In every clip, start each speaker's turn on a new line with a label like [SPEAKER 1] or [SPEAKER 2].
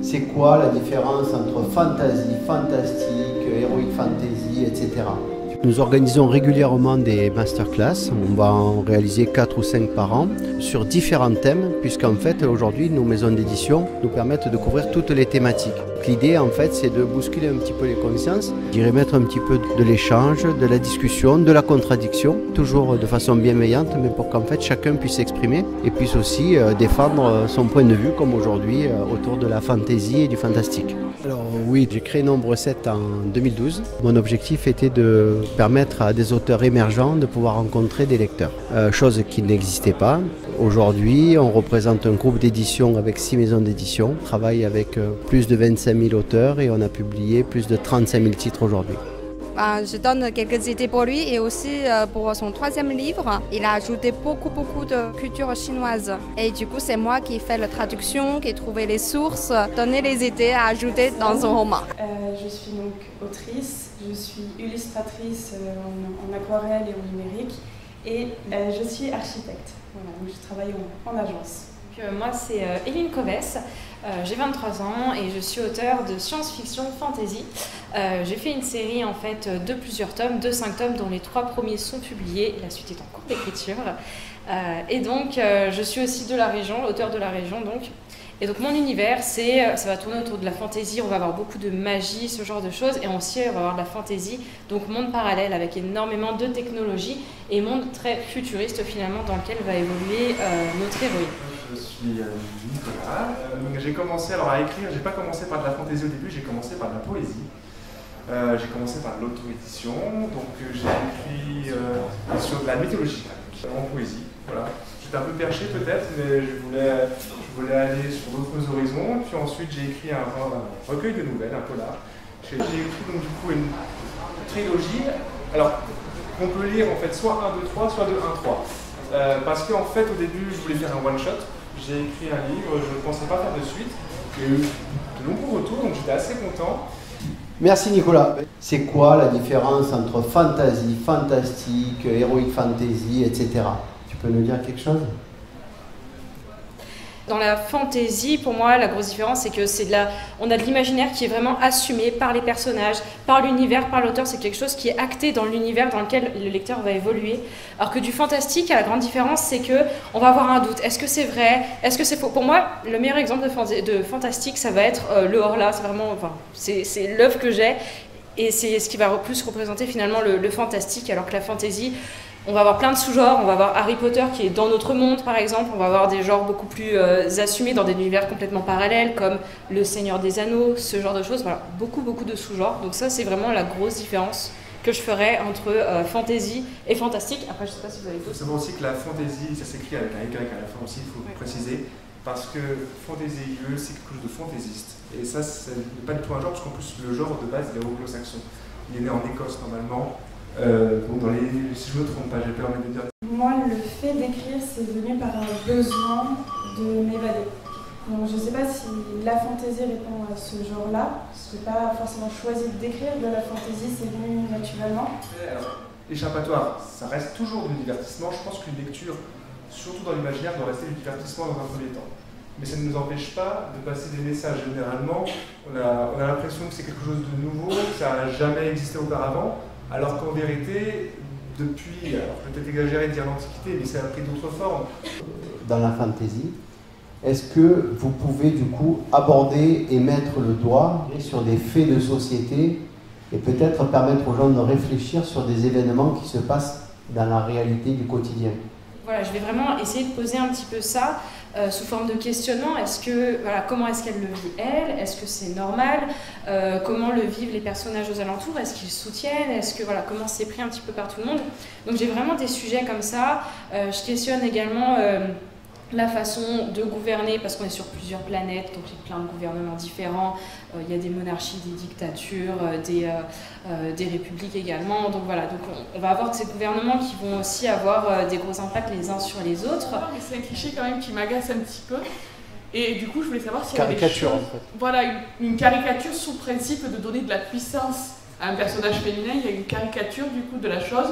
[SPEAKER 1] C'est quoi la différence entre fantasy, fantastique, heroic fantasy, etc. Nous organisons régulièrement des masterclass, on va en réaliser 4 ou 5 par an, sur différents thèmes, puisqu'en fait aujourd'hui nos maisons d'édition nous permettent de couvrir toutes les thématiques. L'idée en fait c'est de bousculer un petit peu les consciences, d'y remettre un petit peu de l'échange, de la discussion, de la contradiction, toujours de façon bienveillante, mais pour qu'en fait chacun puisse s'exprimer et puisse aussi défendre son point de vue, comme aujourd'hui autour de la fantaisie et du fantastique. Alors oui, j'ai créé Nombre 7 en 2012. Mon objectif était de permettre à des auteurs émergents de pouvoir rencontrer des lecteurs, chose qui n'existait pas. Aujourd'hui, on représente un groupe d'édition avec 6 maisons d'édition. On travaille avec plus de 25 000 auteurs et on a publié plus de 35 000 titres aujourd'hui.
[SPEAKER 2] Je donne quelques idées pour lui et aussi pour son 3e livre. Il a ajouté beaucoup de culture chinoise. Et du coup, c'est moi qui fais la traduction, qui ai trouvé les sources, donné les idées à ajouter dans son roman.
[SPEAKER 3] Je suis donc autrice, je suis illustratrice en aquarelle et en numérique et je suis architecte. Voilà, donc je travaille en agence.
[SPEAKER 4] Moi, c'est Eline Covès, j'ai 23 ans et je suis auteure de science-fiction fantasy. J'ai fait une série en fait de plusieurs tomes, de 5 tomes dont les 3 premiers sont publiés, la suite est en cours d'écriture. Et donc je suis aussi de la région, auteure de la région donc. Et donc mon univers, ça va tourner autour de la fantaisie, on va avoir beaucoup de magie, ce genre de choses, et aussi on va avoir de la fantaisie, donc monde parallèle avec énormément de technologie et monde très futuriste finalement dans lequel va évoluer notre héroïne.
[SPEAKER 5] Je suis Nicolas. J'ai commencé à écrire, j'ai pas commencé par de la fantaisie au début, j'ai commencé par de la poésie. J'ai commencé par l'auto-édition, donc j'ai écrit sur de la mythologie en poésie. Voilà. J'étais un peu perché peut-être, mais je voulais aller sur d'autres horizons. Puis ensuite j'ai écrit un recueil de nouvelles, un polar. J'ai écrit donc du coup une trilogie, alors qu'on peut lire en fait soit 1, 2, 3, soit de 1, 3. Parce qu'en fait au début je voulais faire un one-shot, j'ai écrit un livre, je ne pensais pas faire de suite. J'ai eu de nombreux retours, donc j'étais assez content.
[SPEAKER 1] Merci Nicolas. C'est quoi la différence entre fantasy, fantastique, heroic fantasy, etc. Tu peux nous dire quelque chose ?
[SPEAKER 4] Dans la fantaisie, pour moi, la grosse différence, c'est que on a de l'imaginaire qui est vraiment assumé par les personnages, par l'univers, par l'auteur. C'est quelque chose qui est acté dans l'univers dans lequel le lecteur va évoluer. Alors que du fantastique, la grande différence, c'est que on va avoir un doute. Est-ce que c'est vrai? Est-ce que c'est faux? Pour moi, le meilleur exemple de fantastique, ça va être le Horla. C'est vraiment, c'est l'œuvre que j'ai. Et c'est ce qui va plus représenter finalement le fantastique, alors que la fantaisie, on va avoir plein de sous-genres. On va avoir Harry Potter qui est dans notre monde par exemple, on va avoir des genres beaucoup plus assumés dans des univers complètement parallèles comme le Seigneur des Anneaux, ce genre de choses, voilà, beaucoup de sous-genres. Donc ça c'est vraiment la grosse différence que je ferais entre fantasy et fantastique. Après je sais pas si vous avez d'autres.
[SPEAKER 5] Il faut savoir aussi que la fantaisie, ça s'écrit avec un Y à la fin aussi, il faut préciser, parce que fantasy, c'est quelque chose de fantaisiste. Et ça, c'est pas du tout un genre, parce qu'en plus le genre de base il est anglo-saxon. Il est né en Écosse normalement. Si je ne me trompe pas, j'ai peur de dire.
[SPEAKER 3] Moi, le fait d'écrire, c'est venu par un besoin de m'évader. Donc, je ne sais pas si la fantaisie répond à ce genre-là. Je n'ai pas forcément choisi d'écrire de la fantaisie, c'est venu naturellement.
[SPEAKER 5] Alors, échappatoire, ça reste toujours du divertissement. Je pense qu'une lecture, surtout dans l'imaginaire, doit rester du divertissement dans un premier temps. Mais ça ne nous empêche pas de passer des messages. Généralement, on a l'impression que c'est quelque chose de nouveau, que ça n'a jamais existé auparavant. Alors qu'en vérité, depuis, alors peut-être exagéré de dire l'Antiquité, mais ça a pris d'autres formes.
[SPEAKER 1] Dans la fantaisie, est-ce que vous pouvez du coup aborder et mettre le doigt sur des faits de société et peut-être permettre aux gens de réfléchir sur des événements qui se passent dans la réalité du quotidien?
[SPEAKER 4] Voilà, je vais vraiment essayer de poser un petit peu ça sous forme de questionnement. Comment est-ce qu'elle le vit elle? Est-ce que c'est normal? Comment le vivent les personnages aux alentours? Est-ce qu'ils soutiennent? Comment c'est pris un petit peu par tout le monde? Donc j'ai vraiment des sujets comme ça. Je questionne également la façon de gouverner, parce qu'on est sur plusieurs planètes, donc il y a plein de gouvernements différents, il y a des monarchies, des dictatures, des républiques également, donc voilà, donc on va avoir ces gouvernements qui vont aussi avoir des gros impacts les uns sur les autres.
[SPEAKER 6] C'est un cliché quand même qui m'agace un petit peu, et du coup je voulais savoir s'il y avait
[SPEAKER 1] caricature en fait.
[SPEAKER 6] Voilà, une caricature sous le principe de donner de la puissance à un personnage féminin, il y a une caricature du coup de la chose.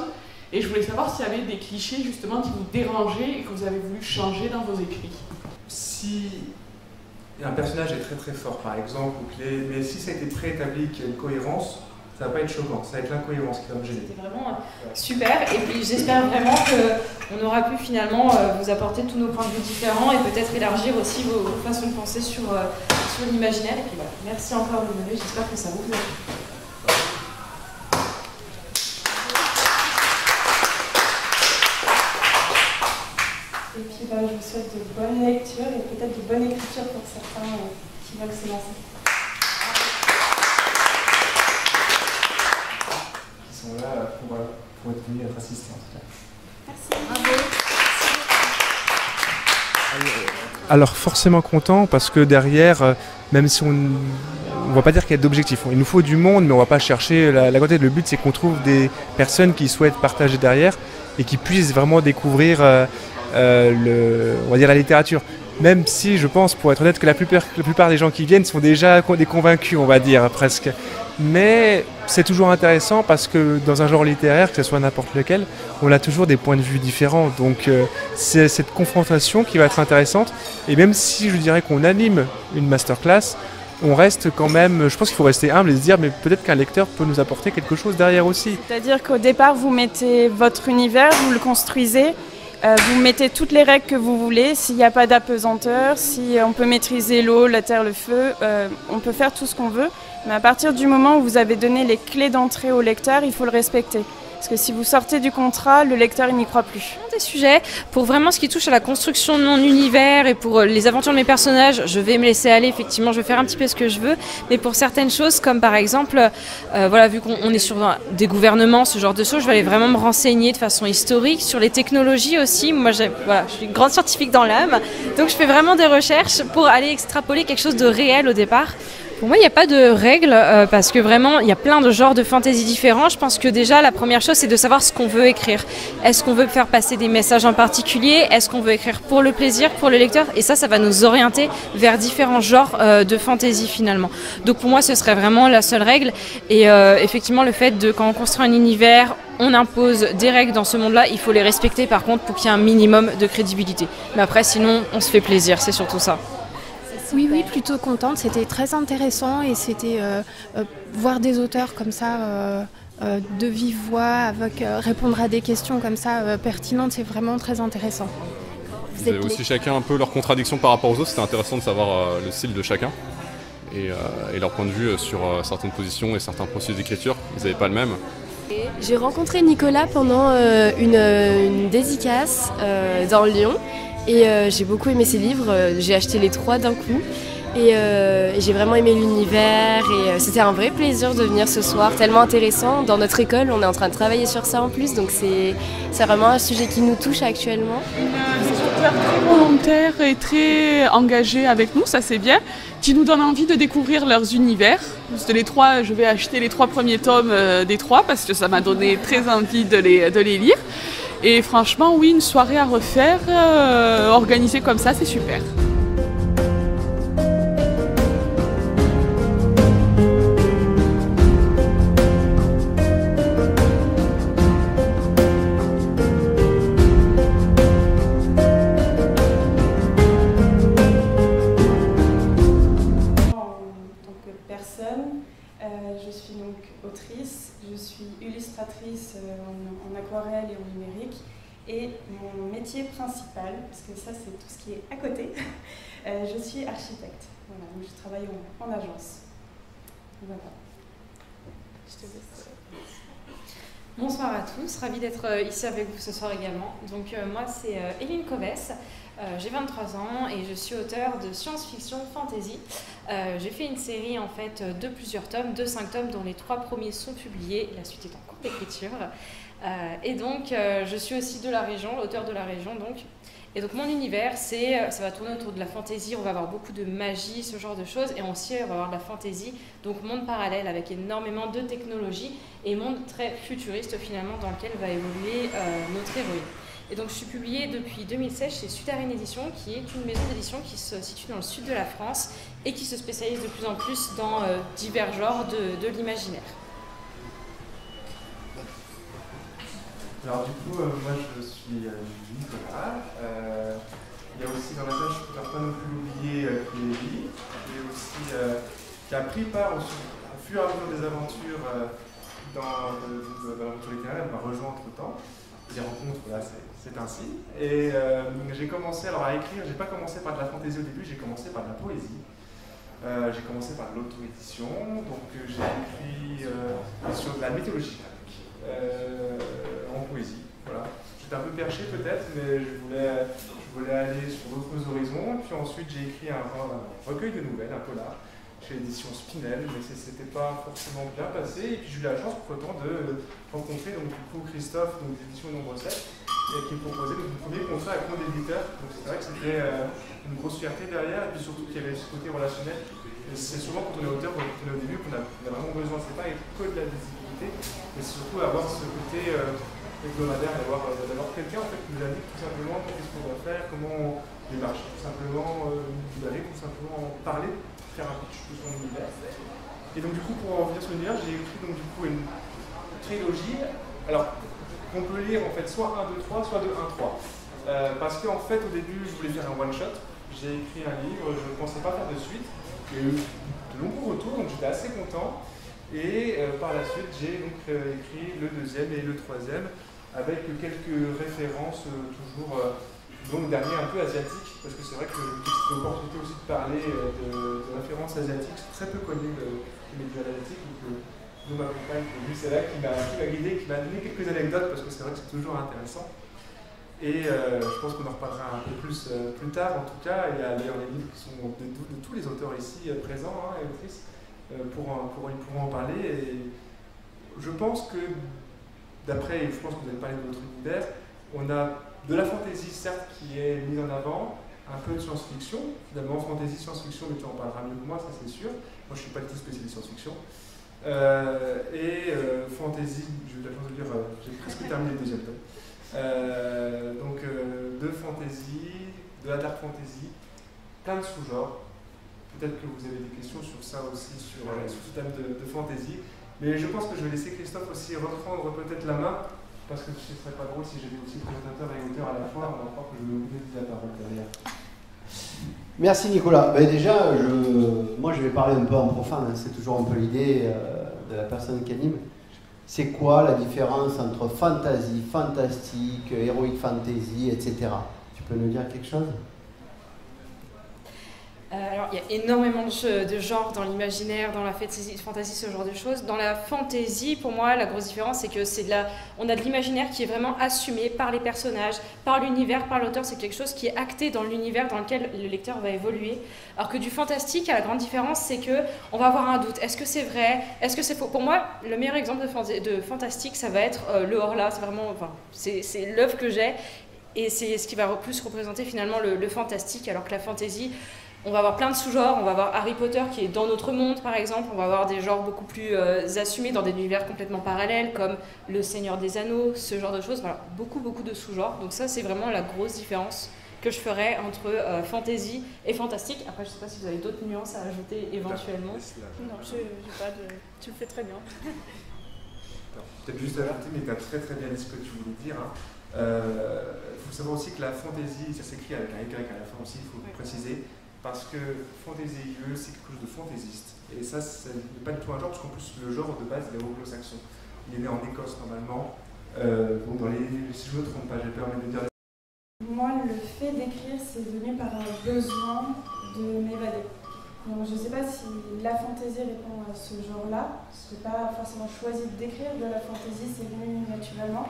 [SPEAKER 6] Et je voulais savoir s'il y avait des clichés justement qui vous dérangeaient et que vous avez voulu changer dans vos écrits.
[SPEAKER 5] Si un personnage est très très fort, par exemple, mais si ça a été préétabli qu'il y a une cohérence, ça va pas être choquant, ça va être l'incohérence qui va me gêner.
[SPEAKER 4] C'était vraiment super, et puis j'espère vraiment qu'on aura pu finalement vous apporter tous nos points de vue différents et peut-être élargir aussi vos façons de penser sur l'imaginaire. Et puis voilà, merci encore Lionel, j'espère que ça vous plaît.
[SPEAKER 3] Et puis je vous souhaite de bonnes lectures et peut-être de bonne écriture pour certains qui veulent se lancer.
[SPEAKER 5] Ils sont là pour être venus être assistés en tout cas.
[SPEAKER 3] Merci.
[SPEAKER 2] Bravo.
[SPEAKER 5] Alors forcément content parce que derrière, même si on ne va pas dire qu'il y a d'objectifs, il nous faut du monde mais on ne va pas chercher la quantité. Le but c'est qu'on trouve des personnes qui souhaitent partager derrière et qui puissent vraiment découvrir on va dire la littérature. Même si je pense, pour être honnête, que la plupart des gens qui viennent sont déjà des convaincus, on va dire, presque. Mais c'est toujours intéressant parce que dans un genre littéraire, que ce soit n'importe lequel, on a toujours des points de vue différents. Donc c'est cette confrontation qui va être intéressante. Et même si je dirais qu'on anime une masterclass, on reste quand même, je pense qu'il faut rester humble et se dire mais peut-être qu'un lecteur peut nous apporter quelque chose derrière aussi.
[SPEAKER 7] C'est-à-dire qu'au départ, vous mettez votre univers, vous le construisez. Vous mettez toutes les règles que vous voulez, s'il n'y a pas d'apesanteur, si on peut maîtriser l'eau, la terre, le feu, on peut faire tout ce qu'on veut. Mais à partir du moment où vous avez donné les clés d'entrée au lecteur, il faut le respecter. Parce que si vous sortez du contrat, le lecteur il n'y croit plus.
[SPEAKER 4] Des sujets pour vraiment ce qui touche à la construction de mon univers et pour les aventures de mes personnages, je vais me laisser aller, effectivement, je vais faire un petit peu ce que je veux. Mais pour certaines choses, comme par exemple, voilà, vu qu'on est sur des gouvernements, ce genre de choses, je vais aller vraiment me renseigner de façon historique sur les technologies aussi. Moi, voilà, je suis une grande scientifique dans l'âme, donc je fais vraiment des recherches pour aller extrapoler quelque chose de réel au départ. Pour moi, il n'y a pas de règles parce que vraiment, il y a plein de genres de fantasy différents. Je pense que déjà, la première chose, c'est de savoir ce qu'on veut écrire. Est-ce qu'on veut faire passer des messages en particulier? Est-ce qu'on veut écrire pour le plaisir, pour le lecteur? Et ça va nous orienter vers différents genres de fantasy finalement. Donc pour moi, ce serait vraiment la seule règle. Et effectivement, le fait de, quand on construit un univers, on impose des règles dans ce monde-là, il faut les respecter par contre pour qu'il y ait un minimum de crédibilité. Mais après, sinon, on se fait plaisir, c'est surtout ça.
[SPEAKER 8] Oui, plutôt contente. C'était très intéressant et c'était voir des auteurs comme ça, de vive voix, avec répondre à des questions comme ça pertinentes, c'est vraiment très intéressant.
[SPEAKER 9] Vous avez aussi chacun un peu leurs contradictions par rapport aux autres. C'était intéressant de savoir le style de chacun et leur point de vue sur certaines positions et certains processus d'écriture. Ils n'avaient pas le même.
[SPEAKER 10] J'ai rencontré Nicolas pendant une dédicace dans Lyon. Et j'ai beaucoup aimé ses livres, j'ai acheté les 3 d'un coup et j'ai vraiment aimé l'univers et c'était un vrai plaisir de venir ce soir, tellement intéressant. Dans notre école, on est en train de travailler sur ça en plus, donc c'est vraiment un sujet qui nous touche actuellement.
[SPEAKER 6] Des auteurs très volontaires et très engagés avec nous, ça c'est bien, qui nous donnent envie de découvrir leurs univers. Les 3, je vais acheter les 3 premiers tomes des 3 parce que ça m'a donné très envie de les lire. Et franchement, oui, une soirée à refaire, organisée comme ça, c'est super.
[SPEAKER 3] Je suis donc autrice, je suis illustratrice en aquarelle et en numérique et mon métier principal, parce que ça c'est tout ce qui est à côté, je suis architecte. Voilà, donc je travaille en agence. Voilà. Je te laisse.
[SPEAKER 4] Bonsoir à tous, ravie d'être ici avec vous ce soir également. Donc moi c'est Éline Covès, j'ai 23 ans et je suis auteure de science-fiction fantasy. J'ai fait une série en fait de plusieurs tomes, de 5 tomes dont les 3 premiers sont publiés, la suite est en cours d'écriture. Et donc je suis aussi de la région, l'auteure de la région donc. Et donc mon univers, ça va tourner autour de la fantaisie, on va avoir beaucoup de magie, ce genre de choses, et aussi on va avoir de la fantaisie, donc monde parallèle avec énormément de technologie et monde très futuriste finalement dans lequel va évoluer notre héroïne. Et donc je suis publiée depuis 2016 chez Souterraine Édition, qui est une maison d'édition qui se situe dans le sud de la France et qui se spécialise de plus en plus dans divers genres de l'imaginaire.
[SPEAKER 5] Alors du coup, moi je suis Nicolas. Il y a aussi dans la page, je ne peux pas non plus l'oublier, Clélie. qui a pris part au fur et à mesure des aventures dans l'aventure littéraire, m'a rejoint entre-temps. Les rencontres, voilà, c'est ainsi. Et j'ai commencé alors à écrire, j'ai pas commencé par de la fantaisie au début, j'ai commencé par de la poésie. J'ai commencé par l'auto-édition, donc j'ai écrit sur de la mythologie grecque, en poésie. Voilà. J'étais un peu perché peut-être, mais je voulais aller sur d'autres horizons. Puis ensuite j'ai écrit un recueil de nouvelles, un polar, chez l'édition Spinel, mais c'était pas forcément bien passé. Et puis j'ai eu la chance pour autant de rencontrer donc, du coup, Christophe, donc d'édition Nombre 7, et qui me proposait donc, mon premier contrat avec mon éditeur. Donc c'est vrai que c'était une grosse fierté derrière, et puis surtout qu'il y avait ce côté relationnel. C'est souvent quand on est auteur, quand on est au début, qu'on a vraiment besoin, c'est pas que de la visibilité, mais surtout avoir ce côté hebdomadaire, d'avoir quelqu'un en fait, qui nous indique tout simplement qu'est-ce qu'on doit faire, comment démarcher, tout simplement d'aller tout simplement parler, faire un pitch de son univers. Et donc du coup, pour en revenir sur l'univers, j'ai écrit donc du coup une trilogie, alors qu'on peut lire en fait soit 1, 2, 3, soit de 1, 3. Parce qu'en fait, au début, je voulais faire un one-shot, j'ai écrit un livre, je ne pensais pas faire de suite. Il y a eu de nombreux retours, donc j'étais assez content. Et par la suite, j'ai donc écrit le deuxième et le troisième, avec quelques références toujours, donc dernier un peu asiatiques, parce que c'est vrai que j'ai cette opportunité aussi de parler de références asiatiques, c'est très peu connu du milieu asiatique, donc nous ma compagne, lui c'est là qui m'a guidé, qui m'a donné quelques anecdotes, parce que c'est vrai que c'est toujours intéressant. Et je pense qu'on en reparlera un peu plus plus tard, en tout cas. Il y a d'ailleurs les livres qui sont de tous les auteurs ici présents et autrices pourront en parler. Et je pense que, d'après, je pense que vous avez parlé de votre univers, on a de la fantaisie, certes, qui est mise en avant, un peu de science-fiction. Finalement, fantaisie, science-fiction, mais tu en parleras mieux que moi, ça c'est sûr. Moi, je ne suis pas du tout spécialiste science-fiction. Fantaisie, j'ai eu la chance de dire, j'ai presque terminé le deuxième tome. Donc de fantasy, de la dark fantasy, plein de sous-genres. Peut-être que vous avez des questions sur ça aussi, sur ce thème de fantasy. Mais je pense que je vais laisser Christophe aussi reprendre peut-être la main, parce que ce ne serait pas drôle si j'étais aussi présentateur et auteur à la fois. On va croire que je vais oublier de la parole derrière.
[SPEAKER 1] Merci Nicolas. Ben déjà, moi je vais parler un peu en profane, hein. C'est toujours un peu l'idée de la personne qui anime. C'est quoi la différence entre fantasy, fantastique, heroic fantasy, etc. Tu peux nous dire quelque chose ?
[SPEAKER 4] Alors, il y a énormément de genres dans l'imaginaire, dans la fantasy, ce genre de choses. Dans la fantasy, pour moi, la grosse différence, c'est que on a de l'imaginaire qui est vraiment assumé par les personnages, par l'univers, par l'auteur. C'est quelque chose qui est acté dans l'univers dans lequel le lecteur va évoluer. Alors que du fantastique, la grande différence, c'est que on va avoir un doute. Est-ce que c'est vrai ? Est-ce que c'est faux ? Pour moi, le meilleur exemple de fantastique, ça va être le Horla. C'est vraiment, c'est l'œuvre que j'ai, et c'est ce qui va plus représenter finalement le fantastique, alors que la fantasy, on va avoir plein de sous-genres. On va avoir Harry Potter qui est dans notre monde, par exemple. On va avoir des genres beaucoup plus assumés dans des univers complètement parallèles, comme Le Seigneur des Anneaux, ce genre de choses. Voilà, beaucoup de sous-genres. Donc ça, c'est vraiment la grosse différence que je ferais entre fantasy et fantastique. Après, je ne sais pas si vous avez d'autres nuances à ajouter éventuellement.
[SPEAKER 6] Non, j'ai pas de... Tu le fais très bien.
[SPEAKER 5] Peut-être juste à ajouter, mais tu as très bien dit ce que tu voulais dire. Il faut savoir aussi que la fantasy, ça s'écrit avec un Y à la fin aussi, il faut préciser. Parce que fantasy, c'est quelque chose de fantaisiste. Et ça, ce n'est pas du tout un genre, parce qu'en plus, le genre de base, il est anglo-saxon. Il est né en Écosse, normalement. Donc, si je ne me trompe pas, j'ai peur de dire.
[SPEAKER 3] Moi, le fait d'écrire, c'est venu par un besoin de m'évader. Donc, je ne sais pas si la fantaisie répond à ce genre-là. Je n'ai pas forcément choisi d'écrire de la fantaisie, c'est venu naturellement.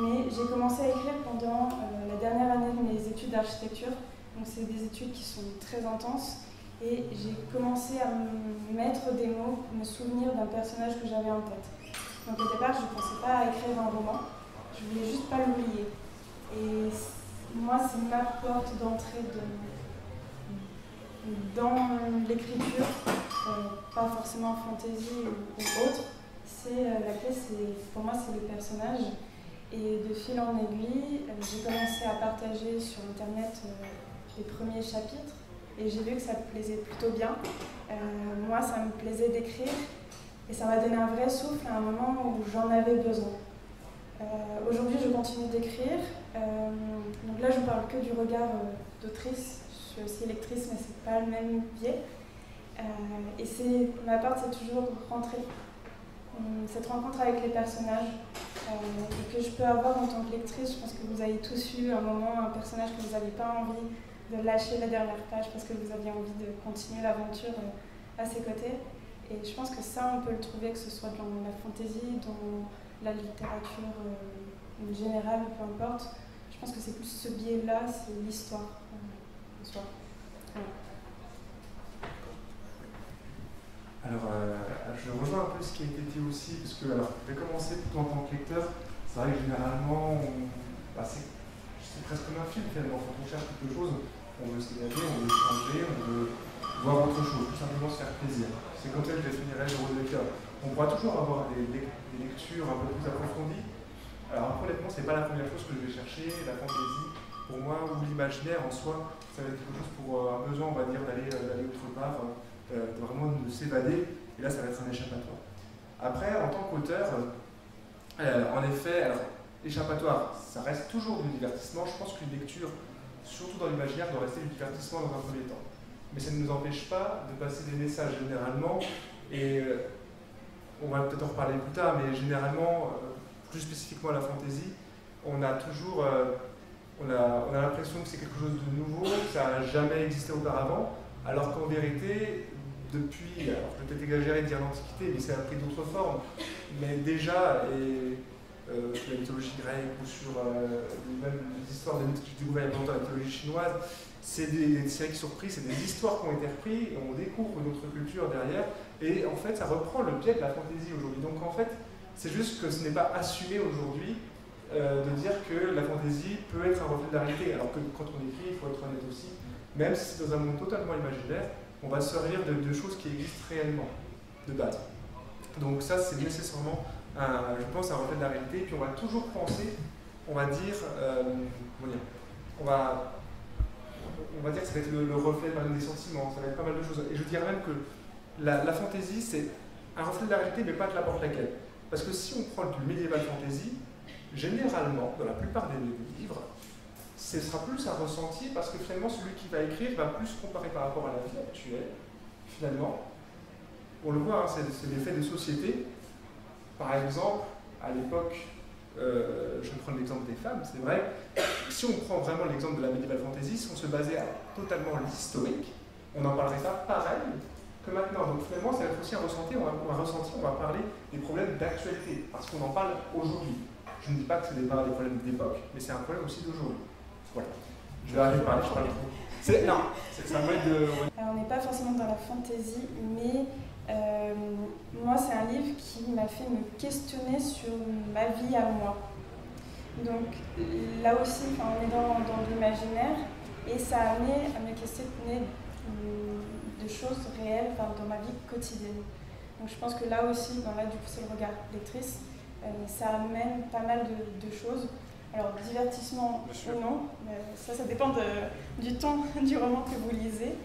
[SPEAKER 3] Mais j'ai commencé à écrire pendant la dernière année de mes études d'architecture. Donc c'est des études qui sont très intenses et j'ai commencé à me mettre des mots pour me souvenir d'un personnage que j'avais en tête. Donc au départ, je ne pensais pas à écrire un roman, je voulais juste pas l'oublier. Et moi, c'est ma porte d'entrée dans l'écriture, pas forcément fantasy ou autre. La clé, pour moi, c'est le personnage. Et de fil en aiguille, j'ai commencé à partager sur internet les premiers chapitres et j'ai vu que ça me plaisait plutôt bien. Moi, ça me plaisait d'écrire et ça m'a donné un vrai souffle à un moment où j'en avais besoin. Aujourd'hui, je continue d'écrire. Donc là, je ne parle que du regard d'autrice. Je suis aussi lectrice, mais ce n'est pas le même biais. Et ma part, c'est toujours rentrer, cette rencontre avec les personnages, et que je peux avoir en tant que lectrice. Je pense que vous avez tous eu un moment, un personnage que vous n'aviez pas envie de lâcher la dernière page parce que vous aviez envie de continuer l'aventure à ses côtés. Et je pense que ça, on peut le trouver, que ce soit dans la fantaisie, dans la littérature générale, peu importe. Je pense que c'est plus ce biais-là, c'est l'histoire en soi. Ouais.
[SPEAKER 5] Alors, je rejoins un peu ce qui a été dit aussi, parce que alors, je vais commencer plutôt en tant que lecteur. C'est vrai que généralement, c'est presque comme un film finalement. Quand on cherche quelque chose, on veut s'évader, on veut changer, on veut voir autre chose, tout simplement se faire plaisir. C'est comme ça que je définirais le rôle de lecteur. On pourra toujours avoir des lectures un peu plus approfondies. Alors honnêtement, c'est pas la première chose que je vais chercher, la fantaisie, pour moi, ou l'imaginaire en soi, ça va être quelque chose pour un besoin, on va dire, d'aller autre part, vraiment de s'évader, et là ça va être un échappatoire. Après, en tant qu'auteur, en effet, alors, échappatoire, ça reste toujours du divertissement. Je pense qu'une lecture, surtout dans l'imaginaire, doit rester du divertissement dans un premier temps. Mais ça ne nous empêche pas de passer des messages généralement, et on va peut-être en reparler plus tard, mais généralement, plus spécifiquement à la fantaisie, on a toujours on a l'impression que c'est quelque chose de nouveau, que ça n'a jamais existé auparavant, alors qu'en vérité, depuis, alors je vais peut-être exagérer de dire l'Antiquité, mais ça a pris d'autres formes, mais déjà, sur la mythologie grecque ou sur même les histoires de découvert dans la mythologie chinoise, c'est des séries surprises, c'est des histoires qui ont été reprises, et on découvre une autre culture derrière, et en fait ça reprend le biais de la fantaisie aujourd'hui. Donc en fait, c'est juste que ce n'est pas assumé aujourd'hui de dire que la fantaisie peut être un reflet de la réalité, alors que quand on écrit, il faut être honnête aussi, même si c'est dans un monde totalement imaginaire, on va se servir de choses qui existent réellement, de base. Donc ça, c'est nécessairement, je pense, un reflet de la réalité. Puis on va toujours penser, on va dire, on va dire que ça va être le reflet des sentiments, ça va être pas mal de choses. Et je dirais même que la fantaisie, c'est un reflet de la réalité, mais pas de n'importe laquelle. Parce que si on prend du médiéval fantasy, généralement, dans la plupart des livres, ce sera plus un ressenti, parce que finalement, celui qui va écrire va plus comparer par rapport à la vie actuelle, finalement. On le voit, hein, c'est l'effet des sociétés. Par exemple, à l'époque, je vais prendre l'exemple des femmes, c'est vrai, si on prend vraiment l'exemple de la médiéval fantasy, si on se basait à totalement l'historique, on n'en parlerait pas pareil que maintenant. Donc finalement, ça va être aussi un ressenti, on va parler des problèmes d'actualité, parce qu'on en parle aujourd'hui. Je ne dis pas que c'est des problèmes d'époque, mais c'est un problème aussi d'aujourd'hui. Voilà. Je vais arrêter de parler, je parle trop. Non, c'est un moyen de...
[SPEAKER 3] Alors, on n'est pas forcément dans la fantaisie, mais moi, c'est un livre qui m'a fait me questionner sur ma vie à moi. Donc là aussi, on est dans l'imaginaire, et ça a amené à me questionner de choses réelles dans ma vie quotidienne. Donc je pense que là aussi, du coup, c'est le regard lectrice, ça amène pas mal de choses. Alors, divertissement ou non, ça dépend du ton du roman que vous lisez.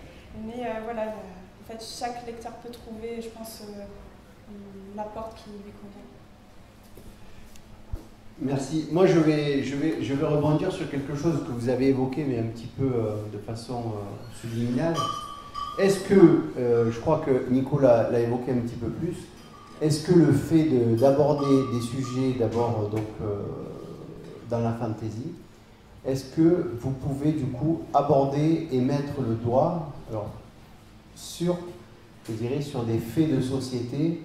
[SPEAKER 3] Mais voilà, en fait, chaque lecteur peut trouver, je pense, la porte qui lui convient.
[SPEAKER 1] Merci. Moi, je vais rebondir sur quelque chose que vous avez évoqué, mais un petit peu de façon subliminale. Est-ce que, je crois que Nicolas l'a évoqué un petit peu plus, est-ce que le fait d'aborder des sujets d'abord dans la fantaisie, est-ce que vous pouvez du coup aborder et mettre le doigt sur des faits de société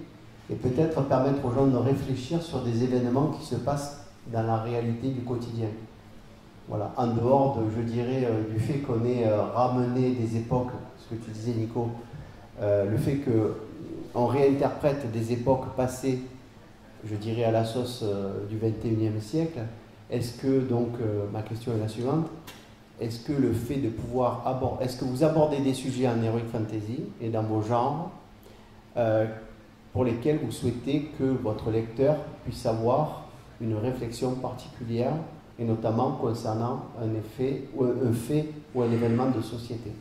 [SPEAKER 1] et peut-être permettre aux gens de réfléchir sur des événements qui se passent dans la réalité du quotidien. Voilà, en dehors du fait qu'on ait ramené des époques, ce que tu disais Nico, le fait qu'on réinterprète des époques passées, à la sauce du XXIe siècle. Est-ce que, ma question est la suivante, est-ce que le fait de pouvoir aborder, est-ce que vous abordez des sujets en heroic fantasy et dans vos genres pour lesquels vous souhaitez que votre lecteur puisse avoir une réflexion particulière, et notamment concernant un fait ou un événement de société?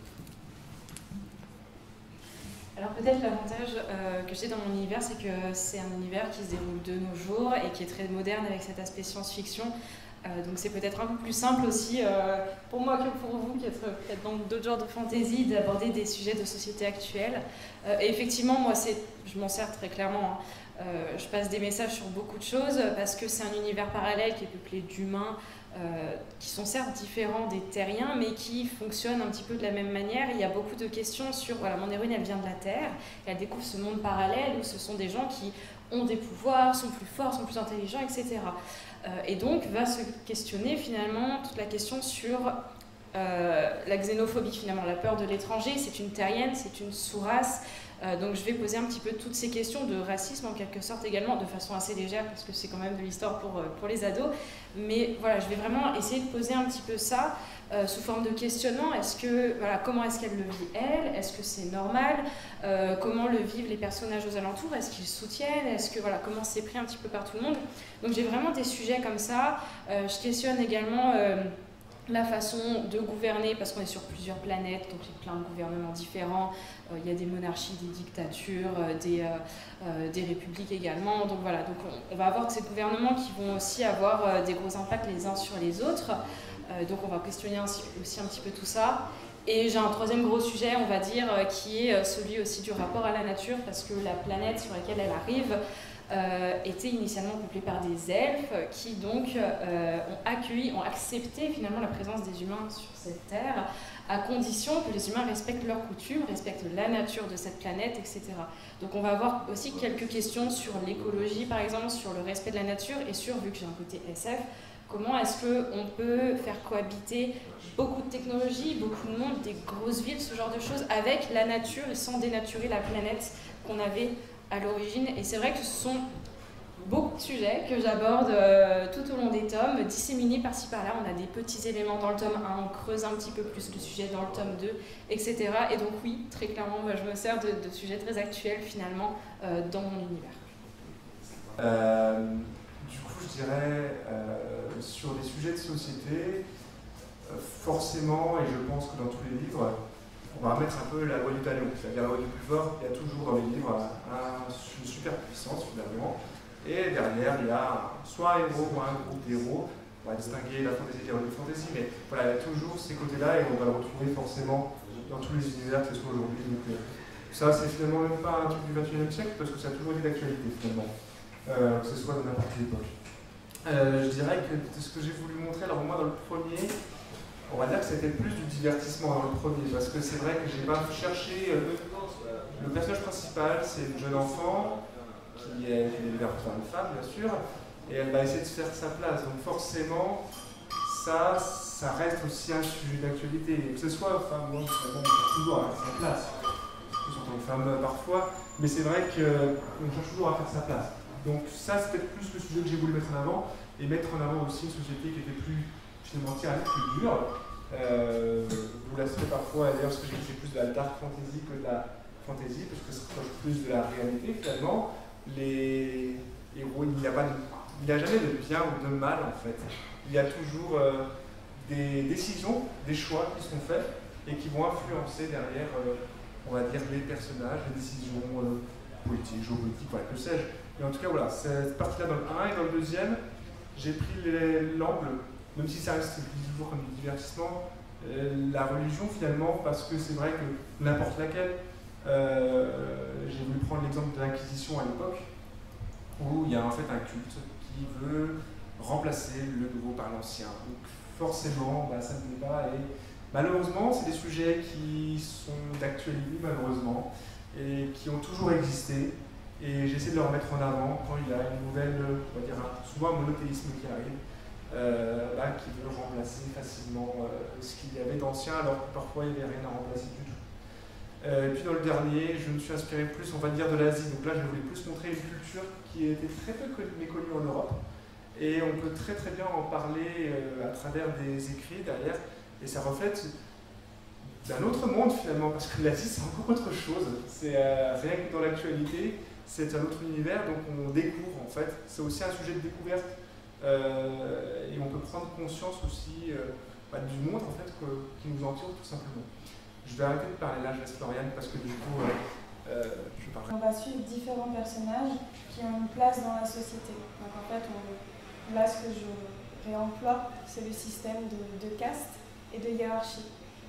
[SPEAKER 4] Alors peut-être l'avantage que j'ai dans mon univers, c'est que c'est un univers qui se déroule de nos jours et qui est très moderne avec cet aspect science-fiction. Donc c'est peut-être un peu plus simple aussi pour moi que pour vous qui êtes peut-être dans d'autres genres de fantasy d'aborder des sujets de société actuelle. Et effectivement, moi je m'en sers très clairement. Je passe des messages sur beaucoup de choses parce que c'est un univers parallèle qui est peuplé d'humains qui sont certes différents des terriens mais qui fonctionnent un petit peu de la même manière. Il y a beaucoup de questions sur, voilà, mon héroïne elle vient de la Terre, et elle découvre ce monde parallèle où ce sont des gens qui ont des pouvoirs, sont plus forts, sont plus intelligents, etc. Et donc va se questionner finalement toute la question sur la xénophobie, finalement la peur de l'étranger. C'est une terrienne, c'est une sous-race. Donc je vais poser un petit peu toutes ces questions de racisme en quelque sorte également, de façon assez légère parce que c'est quand même de l'histoire pour les ados. Mais voilà, je vais vraiment essayer de poser un petit peu ça sous forme de questionnement. Comment est-ce qu'elle le vit elle? Est-ce que c'est normal? Comment le vivent les personnages aux alentours? Est-ce qu'ils soutiennent? Comment c'est pris un petit peu par tout le monde? Donc j'ai vraiment des sujets comme ça. Je questionne également la façon de gouverner, parce qu'on est sur plusieurs planètes, donc il y a plein de gouvernements différents, il y a des monarchies, des dictatures, des républiques également, donc voilà, donc on va avoir ces gouvernements qui vont aussi avoir des gros impacts les uns sur les autres, donc on va questionner aussi un petit peu tout ça. Et j'ai un troisième gros sujet, on va dire, qui est celui aussi du rapport à la nature, parce que la planète sur laquelle elle arrive était initialement peuplée par des elfes qui donc ont accepté finalement la présence des humains sur cette terre à condition que les humains respectent leurs coutumes, respectent la nature de cette planète, etc. Donc on va avoir aussi quelques questions sur l'écologie par exemple, sur le respect de la nature et sur, vu que j'ai un côté SF, comment est-ce qu'on peut faire cohabiter beaucoup de technologies, beaucoup de monde, des grosses villes, ce genre de choses, avec la nature et sans dénaturer la planète qu'on avait à l'origine. Et c'est vrai que ce sont beaucoup de sujets que j'aborde tout au long des tomes, disséminés par-ci par-là. On a des petits éléments dans le tome 1, on creuse un petit peu plus le sujet dans le tome 2, etc. Et donc oui, très clairement, je me sers de sujets très actuels finalement dans mon univers.
[SPEAKER 5] Du coup, je dirais, sur les sujets de société, forcément, et je pense que dans tous les livres, on va remettre un peu la loi du talion, c'est-à-dire la loi du plus fort. Il y a toujours dans les livres une super puissance, finalement, et derrière, il y a soit un héros ou un groupe d'héros. On va distinguer la fantaisie et la fantasy, mais voilà, il y a toujours ces côtés-là, et on va le retrouver forcément dans tous les univers, que ce soit aujourd'hui. Donc, ça, c'est finalement même pas un truc du XXIe siècle, parce que ça a toujours été d'actualité, finalement, que ce soit dans n'importe quelle époque. Je dirais que ce que j'ai voulu montrer, alors moi, dans le premier, on va dire que c'était plus du divertissement dans le premier, parce que c'est vrai que j'ai pas cherché. Le personnage principal, c'est une jeune enfant qui est élevée par une femme, bien sûr, et elle va essayer de faire sa place. Donc forcément, ça reste aussi un sujet d'actualité. Que ce soit femme ou homme, on cherche toujours à faire sa place. Plus en tant que femme parfois, mais c'est vrai qu'on cherche toujours à faire sa place. Donc ça, c'était plus le sujet que j'ai voulu mettre en avant, et mettre en avant aussi une société qui était plus finalement tyrannique, plus dur. Vous la savez parfois, d'ailleurs, ce que j'ai dit, c'est plus de la dark fantasy que de la fantasy, parce que ça se rapproche plus de la réalité finalement. Les héros, il n'y a jamais de bien ou de mal en fait. Il y a toujours des décisions, des choix qui sont faits et qui vont influencer derrière, on va dire, les personnages, les décisions politiques, géopolitiques, voilà, que sais-je. Et en tout cas, voilà, cette partie-là dans le 1 et dans le deuxième, j'ai pris l'angle, même si ça reste toujours comme du divertissement, la religion finalement, parce que c'est vrai que n'importe laquelle, j'ai voulu prendre l'exemple de l'Inquisition à l'époque, où il y a en fait un culte qui veut remplacer le nouveau par l'ancien. Donc forcément, ça ne plaît pas, et malheureusement, c'est des sujets qui sont d'actualité, malheureusement, et qui ont toujours existé. Et j'essaie de le remettre en avant quand il y a une nouvelle, on va dire, souvent un monothéisme qui arrive, qui veut remplacer facilement ce qu'il y avait d'ancien, alors que parfois il n'y avait rien à remplacer du tout. Et puis dans le dernier, je me suis inspiré plus, on va dire, de l'Asie. Donc là, je voulais plus montrer une culture qui était très peu méconnue en Europe. Et on peut très très bien en parler à travers des écrits derrière. Et ça reflète d'un autre monde finalement, parce que l'Asie c'est encore autre chose. C'est rien que dans l'actualité, c'est un autre univers, donc on découvre en fait. C'est aussi un sujet de découverte. Et on peut prendre conscience aussi du monde en fait qui nous entoure tout simplement. Je vais arrêter de parler là, je laisse Floriane parce que du coup je parlerai.
[SPEAKER 3] On va suivre différents personnages qui ont une place dans la société. Donc en fait, là ce que je réemploi, c'est le système de caste et de hiérarchie.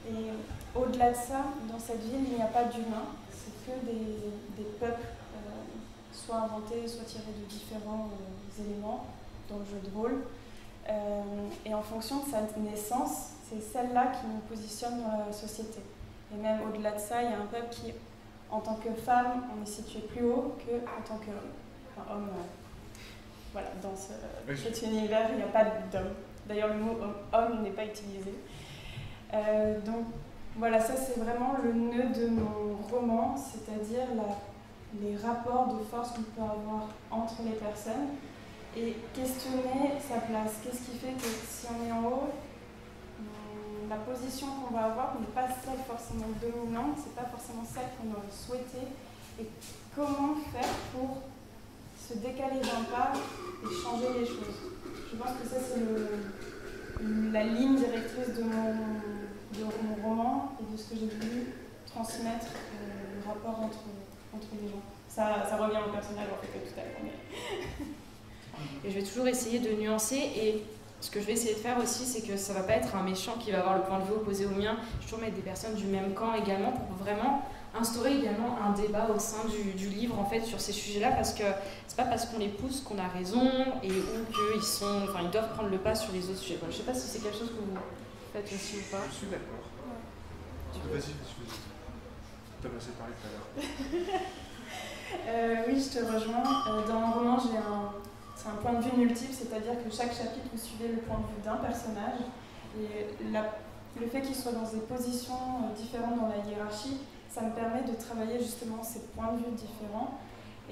[SPEAKER 3] Et au-delà de ça, dans cette ville, il n'y a pas d'humains, c'est que des peuples, soit inventés, soit tirés de différents éléments dans le jeu de rôle. Et en fonction de sa naissance, c'est celle-là qui nous positionne dans la société. Et même au-delà de ça, il y a un peuple qui, en tant que femme, on est situé plus haut qu'en tant qu'homme. Enfin, homme, voilà, dans cet univers, il n'y a pas d'homme. D'ailleurs, le mot homme n'est pas utilisé. Donc voilà, ça c'est vraiment le nœud de mon roman, c'est-à-dire les rapports de force qu'on peut avoir entre les personnes et questionner sa place. Qu'est-ce qui fait que si on est en haut, la position qu'on va avoir n'est pas celle forcément dominante, c'est pas forcément celle qu'on aurait souhaité, et comment faire pour se décaler d'un pas et changer les choses. Je pense que ça c'est la ligne directrice de mon roman et de ce que j'ai voulu transmettre, le rapport entre les gens. Ça revient au personnage en fait tout à l'heure.
[SPEAKER 4] Et je vais toujours essayer de nuancer, et ce que je vais essayer de faire aussi, c'est que ça va pas être un méchant qui va avoir le point de vue opposé au mien. Je vais toujours mettre des personnes du même camp également pour vraiment instaurer également un débat au sein du livre en fait sur ces sujets-là, parce que c'est pas parce qu'on les pousse qu'on a raison et ou qu'ils doivent prendre le pas sur les autres sujets. Bon, je sais pas si c'est quelque chose que vous faites aussi ou pas.
[SPEAKER 5] Je suis d'accord. Vas-y. Tu as passé parler tout à l'heure.
[SPEAKER 3] Oui, je te rejoins. Dans mon roman, c'est un point de vue multiple, c'est-à-dire que chaque chapitre, vous suivez le point de vue d'un personnage. Et le fait qu'il soit dans des positions différentes dans la hiérarchie, ça me permet de travailler justement ces points de vue différents.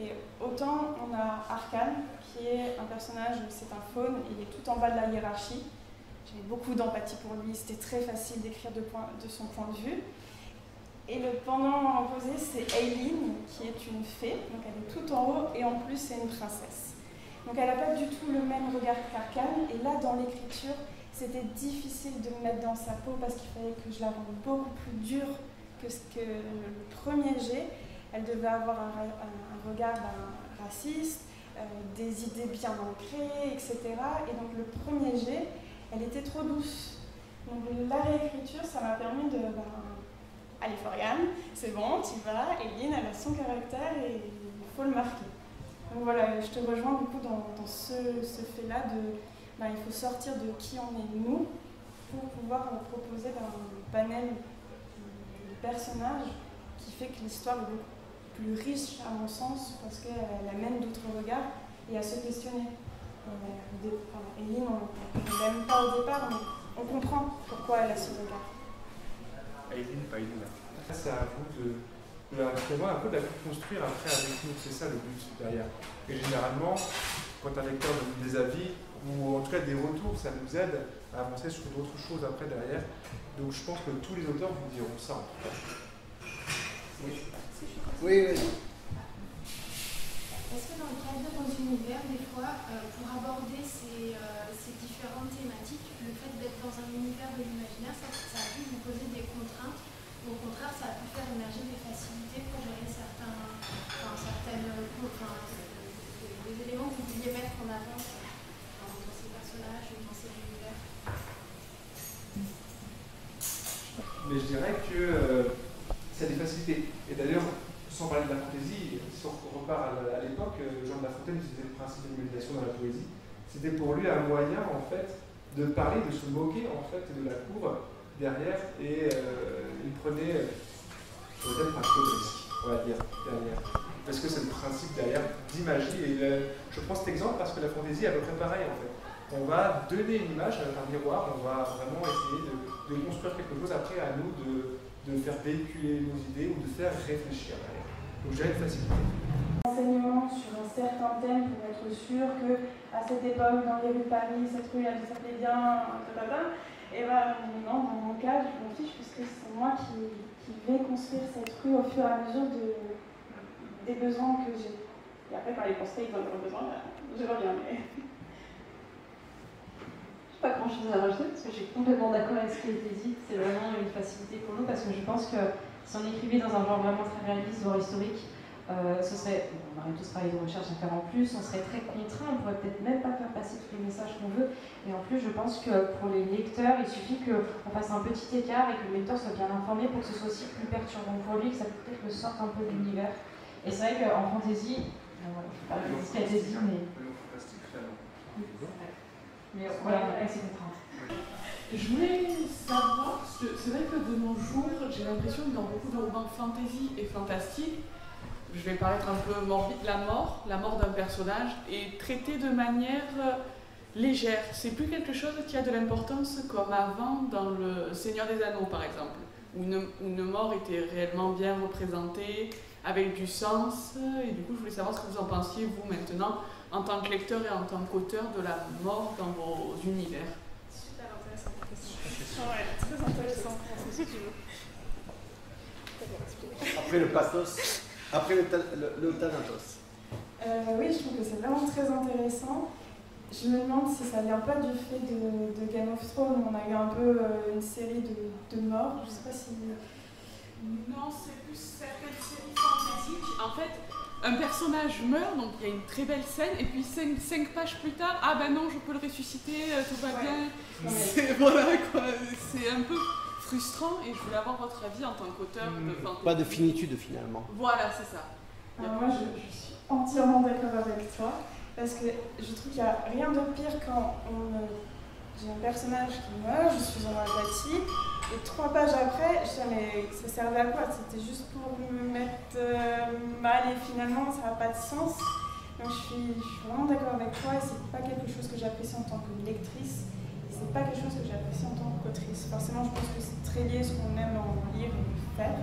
[SPEAKER 3] Et autant on a Arkane, qui est un personnage, c'est un faune, il est tout en bas de la hiérarchie. J'avais beaucoup d'empathie pour lui, c'était très facile d'écrire de son point de vue. Et le pendant opposé, c'est Aileen, qui est une fée, donc elle est tout en haut, et en plus c'est une princesse. Donc elle n'a pas du tout le même regard qu'Arkane, et là dans l'écriture, c'était difficile de me mettre dans sa peau parce qu'il fallait que je la rende beaucoup plus dure que ce que le premier jet. Elle devait avoir un regard raciste, des idées bien ancrées, etc. Et donc le premier jet, elle était trop douce. Donc la réécriture, ça m'a permis de... allez Floriane, c'est bon, tu vas, Aileen, elle a son caractère et il faut le marquer. Donc voilà, je te rejoins beaucoup dans ce fait-là de... il faut sortir de qui on est nous pour pouvoir proposer un panel de personnages qui fait que l'histoire est beaucoup plus riche à mon sens parce qu'elle amène d'autres regards et à se questionner. Aileen, on ne l'aime pas au départ, mais on comprend pourquoi elle a ce regard.
[SPEAKER 5] Aileen, pas Aileen. C'est à vous de un peu de la construire après avec nous, c'est ça le but derrière. Et généralement, quand un lecteur donne des avis, ou en tout cas des retours, ça nous aide à avancer sur d'autres choses après derrière. Donc je pense que tous les auteurs vous diront ça en tout cas.
[SPEAKER 1] Oui.
[SPEAKER 8] Est-ce que dans le cadre de vos univers, des fois, pour aborder ces différentes thématiques, le fait d'être dans un univers de l'imaginaire, ça a pu vous poser des contraintes? Ou au contraire, ça a pu faire émerger des facilités pour gérer des éléments que vous vouliez mettre en avant dans ces personnages ou dans ces univers?
[SPEAKER 5] Mais je dirais que ça a des facilités. Et d'ailleurs, sans parler de la fantaisie, si on repart à l'époque, Jean de La Fontaine utilisait le principe de l'imagination dans la poésie. C'était pour lui un moyen, en fait, de parler, de se moquer, en fait, de la cour derrière, et il prenait peut-être un peu de risque, on va dire, derrière. Parce que c'est le principe derrière d'imager. Et je prends cet exemple parce que la fantaisie est à peu près pareil, en fait. On va donner une image avec un miroir, on va vraiment essayer de construire quelque chose. Après, à nous de faire véhiculer nos idées ou de faire réfléchir derrière. Donc j'ai une facilité.
[SPEAKER 3] Enseignement sur un certain thème pour être sûr qu'à cette époque, dans les rues de Paris, cette rue elle s'appelait bien, et non, dans mon cas, je m'en fiche puisque c'est moi qui vais construire cette rue au fur et à mesure des besoins que j'ai. Et après, quand les conseils, ils en ont besoin, je reviens. Mais...
[SPEAKER 11] Pas grand chose à rajouter parce que je suis complètement d'accord avec ce qui a été dit. C'est vraiment une facilité pour nous parce que je pense que si on écrivait dans un genre vraiment très réaliste, voire historique, ce serait, on aurait tout ce travail de recherche à faire en plus, on serait très contraint, on pourrait peut-être même pas faire passer tous les messages qu'on veut. Et en plus, je pense que pour les lecteurs, il suffit qu'on fasse un petit écart et que le lecteur soit bien informé pour que ce soit aussi plus perturbant pour lui, que ça peut-être le sorte un peu de l'univers. Et c'est vrai qu'en fantasy, voilà, je ne sais pas ce qu'elle a dit, mais voilà, on a ces contraintes.
[SPEAKER 6] Je voulais savoir, parce que c'est vrai que de nos jours, j'ai l'impression que dans beaucoup de romans fantasy et fantastique, je vais paraître un peu morbide, la mort d'un personnage est traitée de manière légère. C'est plus quelque chose qui a de l'importance comme avant dans le Seigneur des Anneaux par exemple, où une mort était réellement bien représentée, avec du sens, et du coup je voulais savoir ce que vous en pensiez vous maintenant, en tant que lecteur et en tant qu'auteur de la mort dans vos univers.
[SPEAKER 3] Super intéressant cette question. Ouais, très intéressant. Si tu veux.
[SPEAKER 1] Après le pathos, après le thanatos.
[SPEAKER 3] Oui, je trouve que c'est vraiment très intéressant. Je me demande si ça vient pas du fait de Game of Thrones, où on a eu un peu une série de morts. Je sais pas si...
[SPEAKER 6] Non, c'est plus certaines séries fantastiques. En fait, un personnage meurt, donc il y a une très belle scène, et puis 5 pages plus tard, ah ben non, je peux le ressusciter, tout va bien. Voilà quoi, c'est un peu frustrant, et je voulais avoir votre avis en tant qu'auteur de fantasy.
[SPEAKER 1] Pas de finitude finalement.
[SPEAKER 6] Voilà, c'est ça.
[SPEAKER 3] Alors moi, je suis entièrement d'accord avec toi, parce que je trouve qu'il n'y a rien de pire quand j'ai un personnage qui meurt, je suis en empathie, et 3 pages après, je dis mais ça servait à quoi? C'était juste pour me mettre mal et finalement ça n'a pas de sens. Donc je suis vraiment d'accord avec toi et c'est pas quelque chose que j'apprécie en tant que lectrice, et c'est pas quelque chose que j'apprécie en tant qu'autrice. Forcément, je pense que c'est très lié à ce qu'on aime en lire et faire.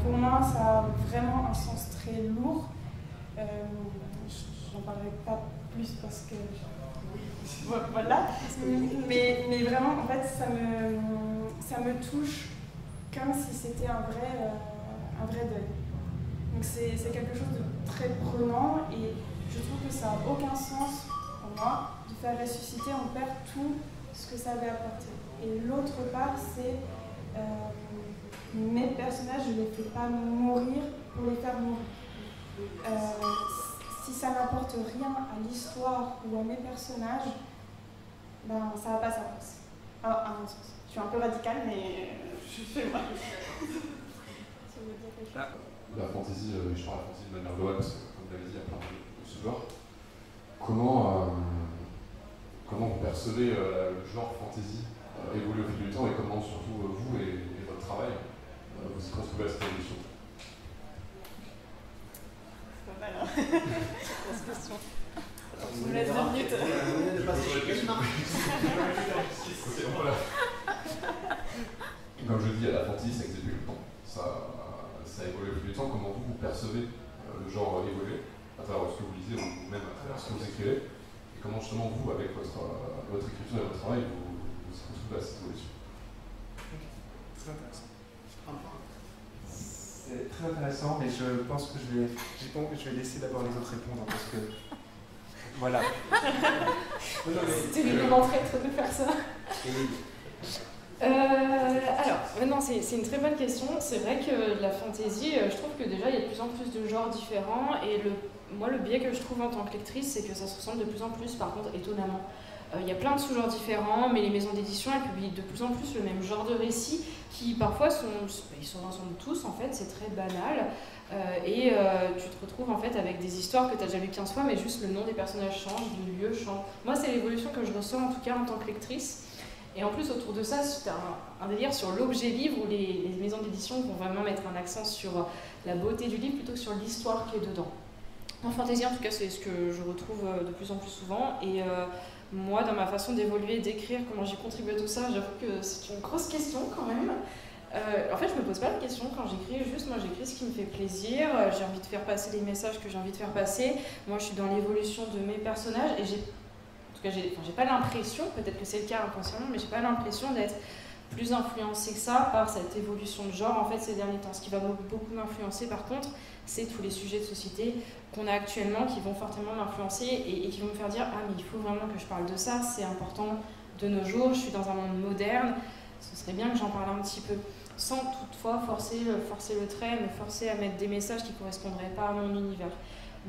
[SPEAKER 3] Pour moi, ça a vraiment un sens très lourd. J'en parlerai pas plus parce que... Voilà. Mais vraiment, en fait, ça me touche comme si c'était un vrai deuil. Donc c'est quelque chose de très prenant et je trouve que ça n'a aucun sens pour moi de faire ressusciter, on perd tout ce que ça avait apporté. Et l'autre part, c'est mes personnages, je ne les fais pas mourir pour les faire mourir. Si ça n'apporte rien à l'histoire ou à mes personnages, ben ça n'a pas sa place. Alors, à mon sens. Je suis un peu radicale, mais je fais moi. Ça veut dire quelque chose.
[SPEAKER 12] La fantaisie, je parle de la fantaisie de manière globale, parce que comme vous l'avez dit, il y a plein de sous-genres. Comment vous percevez le genre fantaisie évoluer au fil du temps et comment surtout vous et votre travail vous y retrouvez à cette évolution?
[SPEAKER 3] C'est pas mal, hein? Grosse question. Tu me laisses 2 minutes.
[SPEAKER 12] Comme je dis, la fantaisie, ça existe depuis le temps. Ça évolue au fil du temps. Comment vous percevez le genre évoluer à travers ce que vous lisez ou même à travers ce que vous écrivez? Et comment justement vous, avec votre écriture et votre travail, vous retrouvez à cette évolution?
[SPEAKER 5] Très intéressant. C'est très intéressant, mais je pense que je vais laisser d'abord les autres répondre parce que voilà.
[SPEAKER 4] C'était le moment traître de faire ça. Alors, non, c'est une très bonne question. C'est vrai que la fantasy, je trouve que déjà il y a de plus en plus de genres différents et moi le biais que je trouve en tant que lectrice, c'est que ça se ressemble de plus en plus, par contre, étonnamment. Il y a plein de sous-genres différents, mais les maisons d'édition, elles publient de plus en plus le même genre de récits qui parfois ils se ressemblent tous en fait, c'est très banal. Et tu te retrouves en fait avec des histoires que tu as déjà lues 15 fois, mais juste le nom des personnages change, du lieu change. Moi, c'est l'évolution que je ressens en tout cas en tant que lectrice. Et en plus, autour de ça, c'est un délire sur l'objet livre où les maisons d'édition vont vraiment mettre un accent sur la beauté du livre plutôt que sur l'histoire qui est dedans. En fantasy, en tout cas, c'est ce que je retrouve de plus en plus souvent. Et moi, dans ma façon d'évoluer, d'écrire, comment j'ai contribué à tout ça, j'avoue que c'est une grosse question quand même. En fait, je me pose pas la question quand j'écris, juste moi j'écris ce qui me fait plaisir, j'ai envie de faire passer les messages que j'ai envie de faire passer. Moi, je suis dans l'évolution de mes personnages et j'ai pas l'impression, peut-être que c'est le cas inconsciemment, mais j'ai pas l'impression d'être plus influencée que ça par cette évolution de genre en fait ces derniers temps. Ce qui va beaucoup m'influencer par contre, c'est tous les sujets de société qu'on a actuellement qui vont fortement m'influencer et qui vont me faire dire ah mais il faut vraiment que je parle de ça, c'est important de nos jours, je suis dans un monde moderne, ce serait bien que j'en parle un petit peu. sans toutefois forcer le trait, me forcer à mettre des messages qui ne correspondraient pas à mon univers.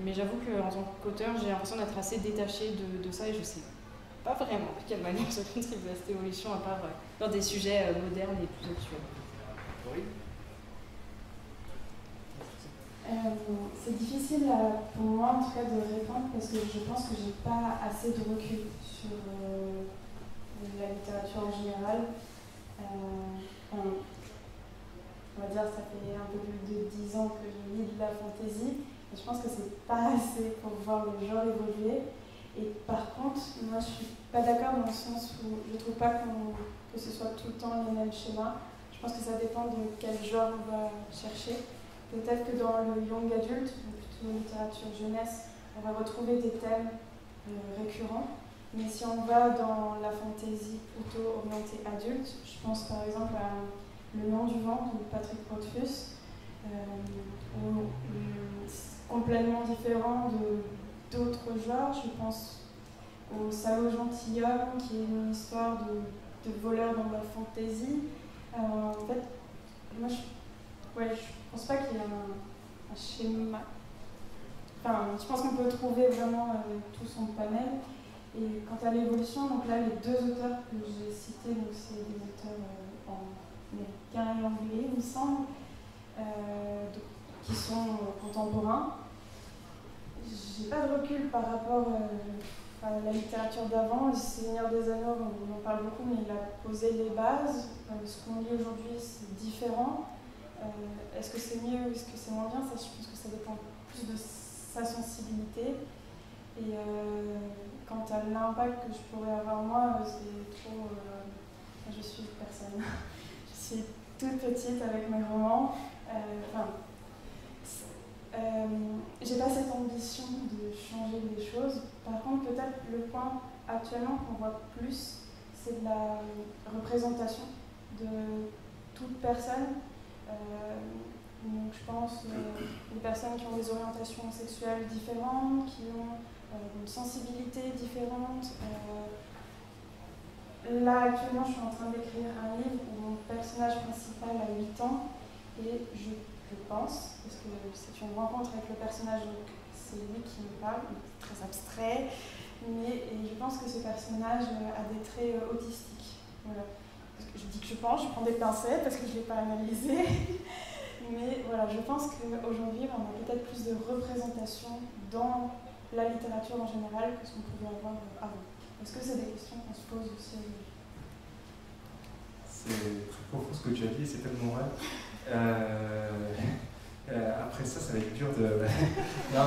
[SPEAKER 4] Mais j'avoue qu'en tant qu'auteur, j'ai l'impression d'être assez détachée de ça et je ne sais pas vraiment de quelle manière je contribue à cette évolution, à part dans des sujets modernes et plus actuels.
[SPEAKER 5] Oui.
[SPEAKER 3] C'est difficile pour moi en tout cas de répondre parce que je pense que j'ai pas assez de recul sur la littérature en général. On va dire ça fait un peu plus de 10 ans que je lis de la fantasy et je pense que c'est pas assez pour voir le genre évoluer. Et par contre, moi je suis pas d'accord dans le sens où je trouve pas que ce soit tout le temps les mêmes schémas. Je pense que ça dépend de quel genre on va chercher. Peut-être que dans le young adulte, ou plutôt littérature jeunesse, on va retrouver des thèmes récurrents. Mais si on va dans la fantasy plutôt orientée adulte, je pense par exemple à Le nom du vent de Patrick Rothfuss, complètement différent d'autres genres. Je pense au Salaud gentilhomme, qui est une histoire de voleur dans la fantasy. En fait, moi je pense pas qu'il y ait un schéma. Enfin, je pense qu'on peut trouver vraiment tout son panel. Et quant à l'évolution, donc là, les deux auteurs que j'ai cités, donc c'est des auteurs américains et anglais, il me semble, qui sont contemporains. J'ai pas de recul par rapport à la littérature d'avant. Le Seigneur des Anneaux, on en parle beaucoup, mais il a posé les bases. Ce qu'on lit aujourd'hui, c'est différent. Est-ce que c'est mieux ou est-ce que c'est moins bien? Ça, je pense que ça dépend plus de sa sensibilité. Et quant à l'impact que je pourrais avoir moi, c'est trop... je suis personne. Je suis toute petite avec mes romans. J'ai pas cette ambition de changer les choses. Par contre, peut-être le point actuellement qu'on voit plus, c'est de la représentation de toute personne. Donc je pense des personnes qui ont des orientations sexuelles différentes, qui ont une sensibilité différente. Là, actuellement, je suis en train d'écrire un livre où mon personnage principal a 8 ans et je pense, parce que c'est une rencontre avec le personnage, donc c'est lui qui me parle, c'est très abstrait, mais je pense que ce personnage a des traits autistiques. Voilà. Je dis que je pense, je prends des pincettes parce que je ne l'ai pas analysé. Mais voilà, je pense qu'aujourd'hui, on a peut-être plus de représentation dans la littérature en général que ce qu'on pouvait avoir avant. Est-ce que c'est des questions qu'on se pose aussi aujourd'hui?
[SPEAKER 5] C'est très profond ce que tu as dit, c'est tellement vrai. Après ça va être dur de... non,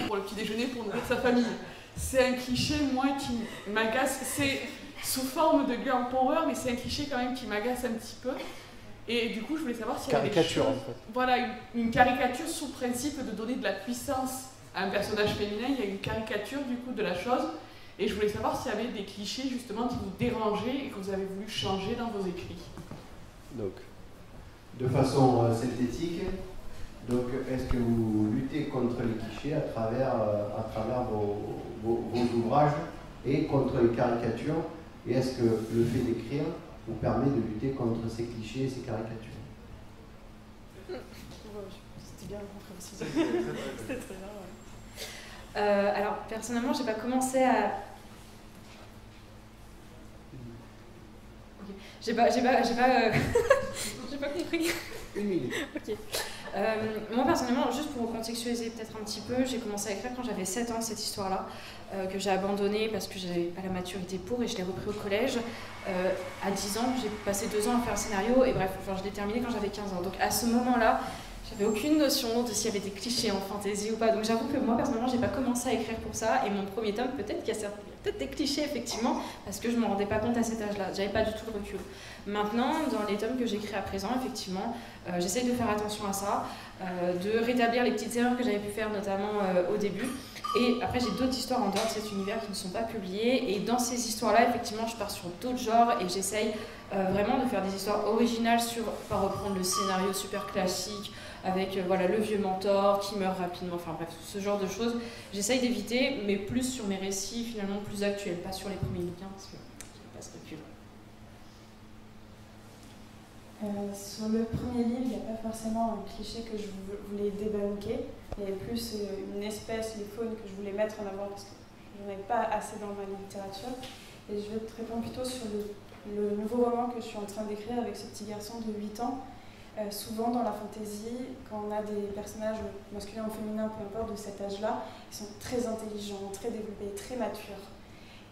[SPEAKER 6] Pour le petit déjeuner, pour nourrir sa famille. C'est un cliché, moi, qui m'agace. C'est sous forme de girl power, mais c'est un cliché quand même qui m'agace un petit peu. Et du coup, je voulais savoir s'il y avait des choses...
[SPEAKER 1] en fait.
[SPEAKER 6] Voilà, une caricature sous principe de donner de la puissance à un personnage féminin. Il y a une caricature, du coup, de la chose. Et je voulais savoir s'il y avait des clichés, justement, qui vous dérangeaient et que vous avez voulu changer dans vos écrits.
[SPEAKER 1] Donc, de façon synthétique, donc, est-ce que vous luttez contre les clichés à travers vos ouvrages et contre les caricatures? Et est-ce que le fait d'écrire vous permet de lutter contre ces clichés et ces caricatures?
[SPEAKER 4] C'était bien compréhensible. C'était très bien, ouais. Alors, personnellement, j'ai pas commencé à... Okay. J'ai pas compris.
[SPEAKER 1] Une minute.
[SPEAKER 4] Ok. Moi personnellement, juste pour contextualiser peut-être un petit peu, j'ai commencé à écrire quand j'avais 7 ans cette histoire-là, que j'ai abandonnée parce que j'avais pas la maturité pour, et je l'ai repris au collège. À 10 ans, j'ai passé 2 ans à faire un scénario, et bref, je l'ai terminé quand j'avais 15 ans. Donc à ce moment-là, j'avais aucune notion de s'il y avait des clichés en fantasy ou pas. Donc j'avoue que moi personnellement, j'ai pas commencé à écrire pour ça, et mon premier tome, peut-être qu'il y a peut-être des clichés effectivement, parce que je m'en rendais pas compte à cet âge-là, j'avais pas du tout le recul. Maintenant, dans les tomes que j'écris à présent, effectivement, j'essaye de faire attention à ça, de rétablir les petites erreurs que j'avais pu faire notamment au début. Et après, j'ai d'autres histoires en dehors de cet univers qui ne sont pas publiées, et dans ces histoires-là, effectivement, je pars sur d'autres genres et j'essaye vraiment de faire des histoires originales pas reprendre le scénario super classique avec voilà, le vieux mentor qui meurt rapidement, enfin bref, ce genre de choses. J'essaye d'éviter, mais plus sur mes récits finalement plus actuels, pas sur les premiers bouquins, parce que j'ai pas ce recul.
[SPEAKER 3] Sur le premier livre, il n'y a pas forcément un cliché que je voulais débunker. Il y avait plus une espèce, les faunes, que je voulais mettre en avant parce que je n'en avais pas assez dans ma littérature. Et je vais te répondre plutôt sur le nouveau roman que je suis en train d'écrire avec ce petit garçon de 8 ans. Souvent dans la fantasy, quand on a des personnages masculins ou féminins, peu importe, de cet âge-là, ils sont très intelligents, très développés, très matures.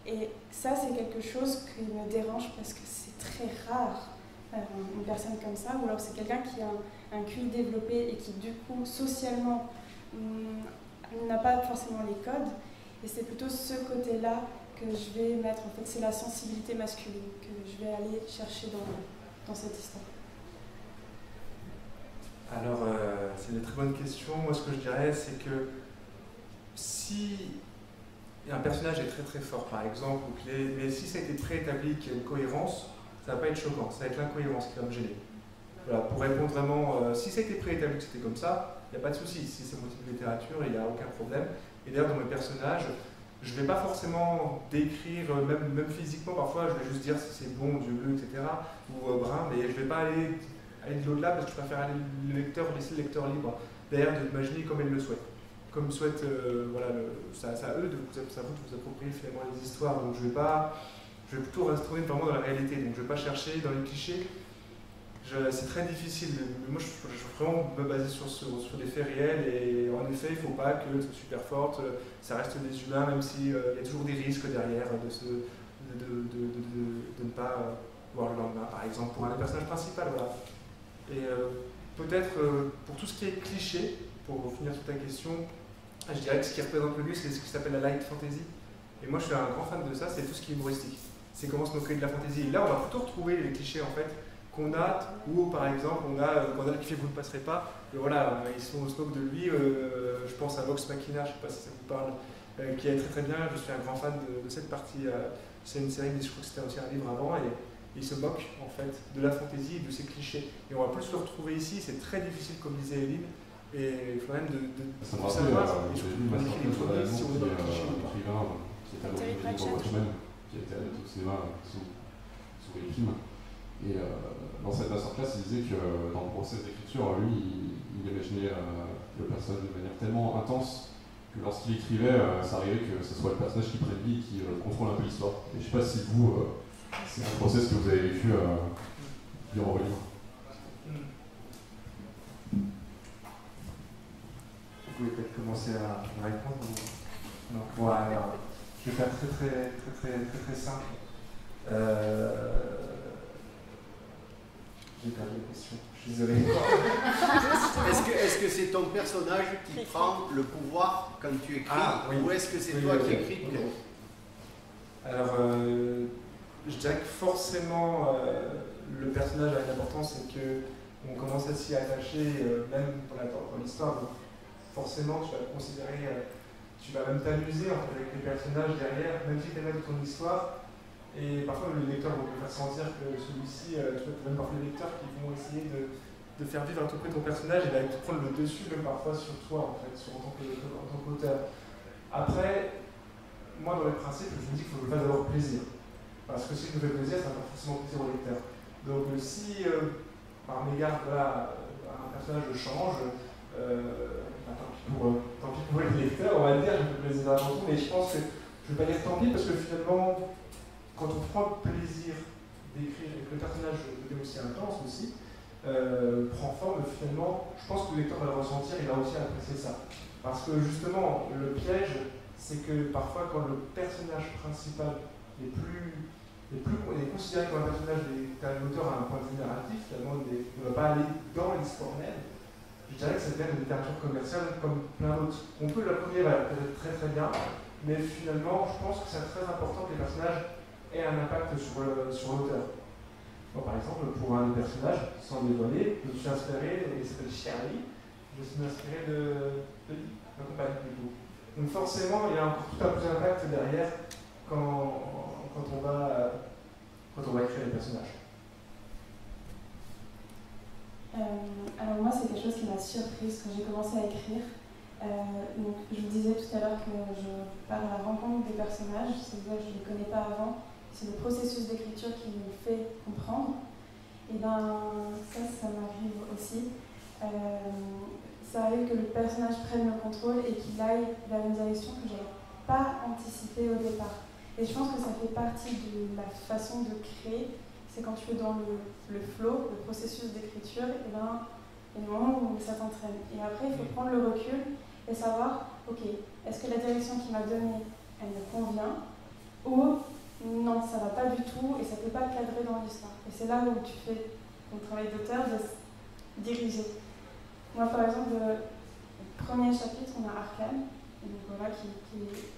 [SPEAKER 3] Et ça, c'est quelque chose qui me dérange parce que c'est très rare, une personne comme ça, ou alors c'est quelqu'un qui a un QI développé et qui, du coup, socialement, n'a pas forcément les codes. Et c'est plutôt ce côté-là que je vais mettre. En fait, c'est la sensibilité masculine que je vais aller chercher dans cette histoire.
[SPEAKER 5] Alors, c'est une très bonne question. Moi, ce que je dirais, c'est que si un personnage est très très fort, par exemple, mais si ça a été préétabli qu'il y a une cohérence, ça ne va pas être choquant, ça va être l'incohérence qui va me gêner. Voilà, pour répondre vraiment, si ça a été préétabli que c'était comme ça, il n'y a pas de souci. Si c'est mon type de littérature, il n'y a aucun problème. Et d'ailleurs, dans mes personnages, je ne vais pas forcément décrire, même physiquement, parfois, je vais juste dire si c'est blond, yeux bleus, etc., ou brun, mais je ne vais pas aller de l'au-delà parce que je préfère laisser le lecteur libre derrière de l'imaginer comme il le souhaite. Comme souhaite, voilà, c'est à eux de vous approprier finalement les histoires. Donc je vais plutôt rester vraiment dans la réalité. Donc je ne vais pas chercher dans les clichés. C'est très difficile. Moi, je vais vraiment me baser sur des faits réels. Et en effet, il ne faut pas que ce soit super forte. Ça reste des humains, même s'il y a toujours des risques derrière de ne pas voir le lendemain, par exemple, pour un des personnages principaux. Voilà. Et peut-être pour tout ce qui est cliché, pour finir sur ta question, je dirais que ce qui représente le mieux, c'est ce qui s'appelle la light fantasy. Et moi, je suis un grand fan de ça, c'est tout ce qui est humoristique. C'est comment se moquer de la fantasy. Et là, on va plutôt retrouver les clichés, en fait, qu'on a, où, par exemple, on a Gandalf qui fait « vous ne passerez pas », et voilà, ils se moquent de lui. Je pense à Vox Machina, je ne sais pas si ça vous parle, qui est très très bien. Je suis un grand fan de cette partie. C'est une série, mais je crois que c'était aussi un livre avant, et il se moque, en fait, de la fantasy et de ses clichés. Et on va plus le retrouver ici, c'est très difficile, comme disait Eline. Et il faut même de savoir, et surtout de décrire les produits si on est dans le cliché ou pas.
[SPEAKER 12] Qui est à l'origine du livre Watchmen, qui a été adapté au cinéma sous les films. Et dans cette masterclass, il disait que dans le process d'écriture, lui, il imaginait le personnage de manière tellement intense que lorsqu'il écrivait, ça arrivait que ce soit le personnage qui prenne vie et qui contrôle un peu l'histoire. Et je ne sais pas si vous, c'est un process que vous avez vécu durant vos livres.
[SPEAKER 5] Vous pouvez peut-être commencer à répondre. Donc, voilà, je vais faire très simple. J'ai perdu la question, je suis désolé.
[SPEAKER 1] Est-ce que c'est ton personnage qui prend le pouvoir quand tu écris,
[SPEAKER 5] oui.
[SPEAKER 1] ou est-ce que c'est toi qui écris?
[SPEAKER 5] Alors, je dirais que forcément, le personnage a une importance, c'est qu'on commence à s'y attacher, même pour l'histoire. Donc, forcément, tu vas considérer, tu vas même t'amuser en fait, avec les personnages derrière, même si tu es maître de ton histoire. Et parfois, le lecteur va te faire sentir que celui-ci, tu as même parfois les lecteurs qui vont essayer de faire vivre à tout prix ton personnage et va te prendre le dessus, même parfois sur toi, en fait, en tant qu'auteur. Après, moi, dans les principes, je me dis qu'il faut que je le fasse d'avoir plaisir. Parce que si je me fais plaisir, ça va pas forcément plaisir au lecteur. Donc, si par mégarde, voilà, un personnage change, tant pis pour les lecteurs, on va dire, je me fais plaisir avant tout, mais je pense que je ne vais pas dire tant pis parce que finalement, quand on prend le plaisir d'écrire et que le personnage devient aussi intense aussi, prend forme, finalement, je pense que le lecteur va le ressentir, il va aussi apprécier ça. Parce que justement, le piège, c'est que parfois, quand le personnage principal est considéré comme un personnage, quand l'auteur a un point de vue narratif, finalement, il ne va pas aller dans l'histoire même. Je dirais que ça devient une littérature commerciale comme plein d'autres. On peut l'approcher peut-être très très bien, mais finalement, je pense que c'est très important que les personnages aient un impact sur l'auteur. Moi, par exemple, pour un des personnages, sans dévoiler, je me suis inspiré, il s'appelle Charlie, je me suis inspiré de ma compagne plutôt. Donc forcément, il y a encore tout un plus d'impact derrière quand on va écrire les personnages.
[SPEAKER 3] Alors moi, c'est quelque chose qui m'a surprise quand j'ai commencé à écrire. Donc, je vous disais tout à l'heure que je pars à la rencontre des personnages, c'est-à-dire que je ne les connais pas avant. C'est le processus d'écriture qui me fait comprendre. Et ben ça m'arrive aussi. Ça arrive que le personnage prenne le contrôle et qu'il aille vers une direction que je n'avais pas anticipée au départ. Et je pense que ça fait partie de la façon de créer. C'est quand tu es dans le flow, le processus d'écriture, et ben, il y a le moment où ça t'entraîne. Et après, il faut prendre le recul et savoir, ok, est-ce que la direction qu'il m'a donnée, elle me convient, ou non, ça ne va pas du tout et ça ne peut pas cadrer dans l'histoire. Et c'est là où tu fais ton travail d'auteur, de diriger. Moi, par exemple, le premier chapitre, on a Arcane, donc voilà,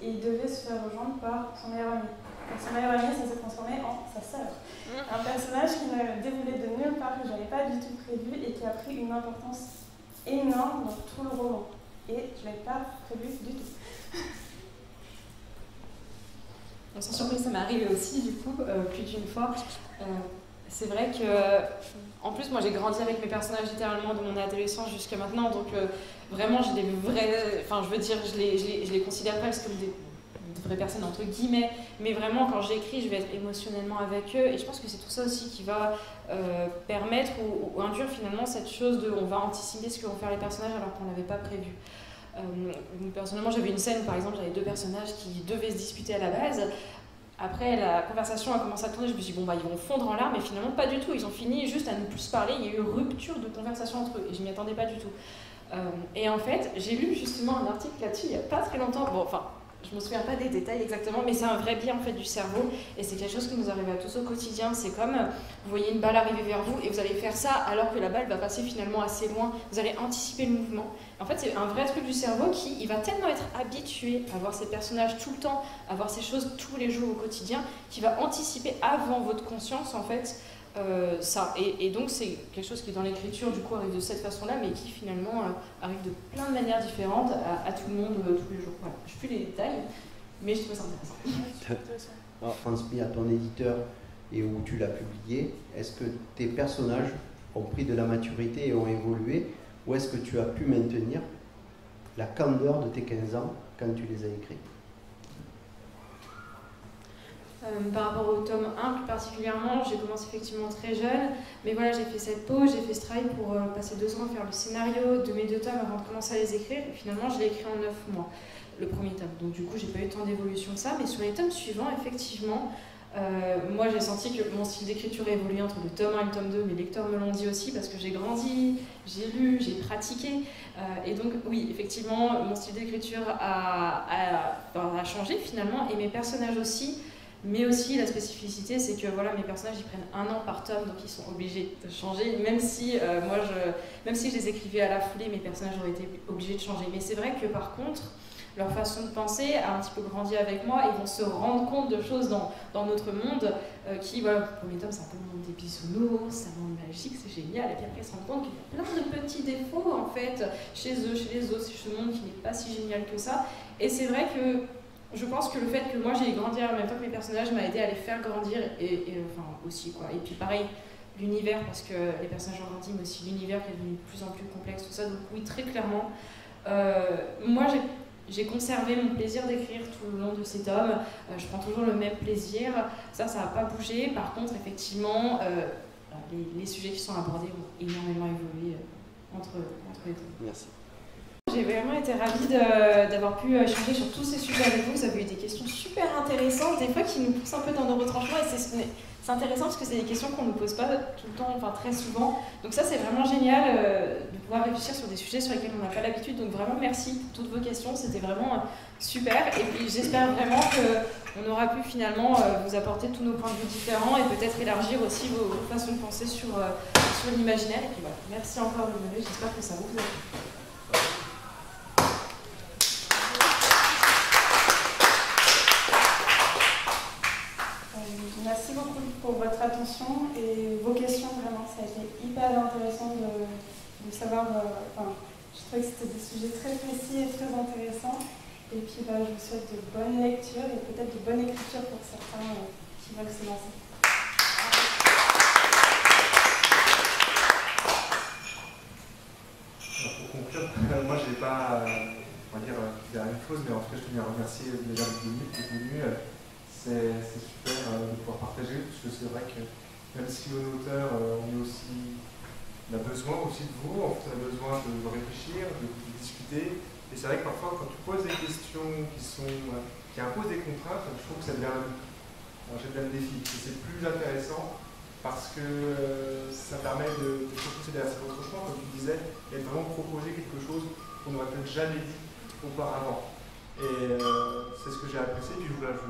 [SPEAKER 3] et il devait se faire rejoindre par son meilleur ami. Et son meilleur ami, ça s'est transformé en sa sœur. Un personnage qui ne dévoilait de nulle part, que je n'avais pas du tout prévu et qui a pris une importance énorme dans tout le roman. Et je ne l'avais pas prévu du tout.
[SPEAKER 4] Sans surprise, ça m'est arrivé aussi, du coup, plus d'une fois. C'est vrai que, en plus, moi j'ai grandi avec mes personnages littéralement de mon adolescence jusqu'à maintenant, donc vraiment j'ai des vrais. Enfin, je veux dire, je les considère presque comme des vraies personnes entre guillemets, mais vraiment quand j'écris, je vais être émotionnellement avec eux, et je pense que c'est tout ça aussi qui va permettre ou induire finalement cette chose de on va anticiper ce que vont faire les personnages alors qu'on l'avait pas prévu. Personnellement, j'avais une scène, par exemple, j'avais deux personnages qui devaient se disputer à la base. Après, la conversation a commencé à tourner, je me suis dit, bon, bah, ils vont fondre en larmes, mais finalement, pas du tout. Ils ont fini juste à ne plus se parler. Il y a eu une rupture de conversation entre eux, et je m'y attendais pas du tout. Et en fait, j'ai lu justement un article là-dessus il n'y a pas très longtemps. Bon, enfin, je me souviens pas des détails exactement, mais c'est un vrai biais en fait du cerveau, et c'est quelque chose qui nous arrive à tous au quotidien. C'est comme, vous voyez une balle arriver vers vous, et vous allez faire ça alors que la balle va passer finalement assez loin. Vous allez anticiper le mouvement. En fait, c'est un vrai truc du cerveau qui il va tellement être habitué à voir ces personnages tout le temps, à voir ces choses tous les jours au quotidien, qu'il va anticiper avant votre conscience en fait ça. Et donc c'est quelque chose qui dans l'écriture du coup arrive de cette façon-là, mais qui finalement arrive de plein de manières différentes à tout le monde tous les jours. Voilà. Je ne sais plus les détails, mais je trouve ça intéressant.
[SPEAKER 1] Alors, transmis à ton éditeur et où tu l'as publié, est-ce que tes personnages ont pris de la maturité et ont évolué, ou est-ce que tu as pu maintenir la candeur de tes 15 ans quand tu les as écrits?
[SPEAKER 4] Par rapport au tome 1 plus particulièrement, j'ai commencé effectivement très jeune, mais voilà, j'ai fait cette pause, j'ai fait ce travail pour passer 2 ans à faire le scénario de mes 2 tomes avant de commencer à les écrire, et finalement je l'ai écrit en 9 mois, le premier tome, donc du coup j'ai pas eu tant d'évolution que ça, mais sur les tomes suivants, effectivement, moi j'ai senti que mon style d'écriture évoluait entre le tome 1 et le tome 2, mes lecteurs me l'ont dit aussi parce que j'ai grandi, j'ai lu, j'ai pratiqué, et donc oui, effectivement, mon style d'écriture a changé finalement, et mes personnages aussi. Mais aussi la spécificité, c'est que voilà, mes personnages ils prennent 1 an par tome, donc ils sont obligés de changer, même si même si je les écrivais à la foulée, mes personnages auraient été obligés de changer. Mais c'est vrai que par contre, leur façon de penser a un petit peu grandi avec moi, ils vont se rendre compte de choses dans notre monde qui, voilà, le premier tome c'est un peu le monde des bisounours, c'est un monde magique, c'est génial, et puis après ils se rendent compte qu'il y a plein de petits défauts en fait chez eux, chez les autres, c'est ce monde qui n'est pas si génial que ça. Et c'est vrai que je pense que le fait que moi j'ai grandi en même temps que mes personnages m'a aidé à les faire grandir enfin aussi quoi. Et puis pareil, l'univers, parce que les personnages ont grandi, mais aussi l'univers qui est devenu de plus en plus complexe, tout ça. Donc oui, très clairement, moi j'ai conservé mon plaisir d'écrire tout le long de ces tomes. Je prends toujours le même plaisir, ça n'a pas bougé. Par contre, effectivement, les sujets qui sont abordés ont énormément évolué entre les tomes.
[SPEAKER 1] Merci.
[SPEAKER 4] J'ai vraiment été ravie d'avoir pu échanger sur tous ces sujets avec vous. Vous avez eu des questions super intéressantes, des fois qui nous poussent un peu dans nos retranchements, et c'est intéressant parce que c'est des questions qu'on ne nous pose pas tout le temps, enfin très souvent. Donc ça c'est vraiment génial de pouvoir réfléchir sur des sujets sur lesquels on n'a pas l'habitude. Donc vraiment merci pour toutes vos questions, c'était vraiment super. Et puis j'espère vraiment qu'on aura pu finalement vous apporter tous nos points de vue différents et peut-être élargir aussi vos façons de penser sur l'imaginaire. Et puis voilà, merci encore de venir, j'espère que ça vous a plu.
[SPEAKER 3] Merci beaucoup pour votre attention et vos questions, vraiment, ça a été hyper intéressant de savoir, je trouvais que c'était des sujets très précis et très intéressants, et puis je vous souhaite de bonnes lectures et peut-être de bonne écriture pour certains qui veulent se lancer.
[SPEAKER 5] Alors, pour conclure, moi je n'ai pas, on va dire la même chose, mais en tout cas je tenais à remercier les gens qui sont venus. C'est super de pouvoir partager, parce que c'est vrai que même si l'auteur, on a besoin aussi de vous, on a besoin de réfléchir, de discuter. Et c'est vrai que parfois, quand tu poses des questions qui imposent des contraintes, je trouve que ça devient un défi. Et c'est plus intéressant parce que ça permet de procéder à votre choix, comme tu disais, et de vraiment proposer quelque chose qu'on n'aurait peut-être jamais dit auparavant. Et c'est ce que j'ai apprécié. Puis voilà, je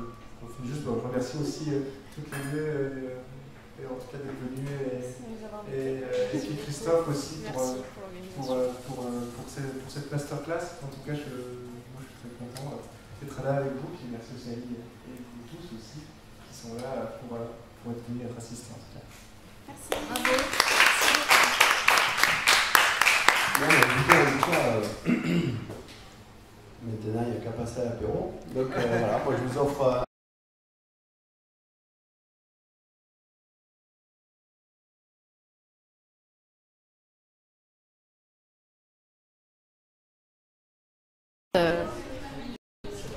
[SPEAKER 5] finis juste pour remercier aussi toutes les deux, et en tout cas d'être venus, et puis Christophe aussi pour cette masterclass. En tout cas, moi je suis très content d'être là avec vous. Puis merci aussi à Ali et vous tous aussi qui sont là pour être venus être assistés en tout cas.
[SPEAKER 11] Merci.
[SPEAKER 2] Bravo.
[SPEAKER 1] Maintenant, il n'y a qu'à passer à l'apéro. Donc voilà, moi je vous offre.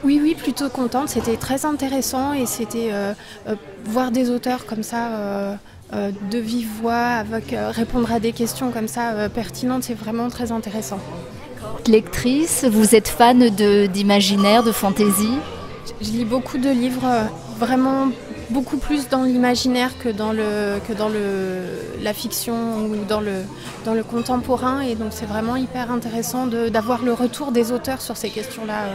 [SPEAKER 8] Oui, plutôt contente. C'était très intéressant et c'était voir des auteurs comme ça de vive voix, avec répondre à des questions comme ça pertinentes, c'est vraiment très intéressant.
[SPEAKER 13] Lectrice, vous êtes fan d'imaginaire, de fantaisie?
[SPEAKER 8] Je lis beaucoup de livres, vraiment beaucoup plus dans l'imaginaire que dans la fiction ou dans le contemporain, et donc c'est vraiment hyper intéressant d'avoir le retour des auteurs sur ces questions-là,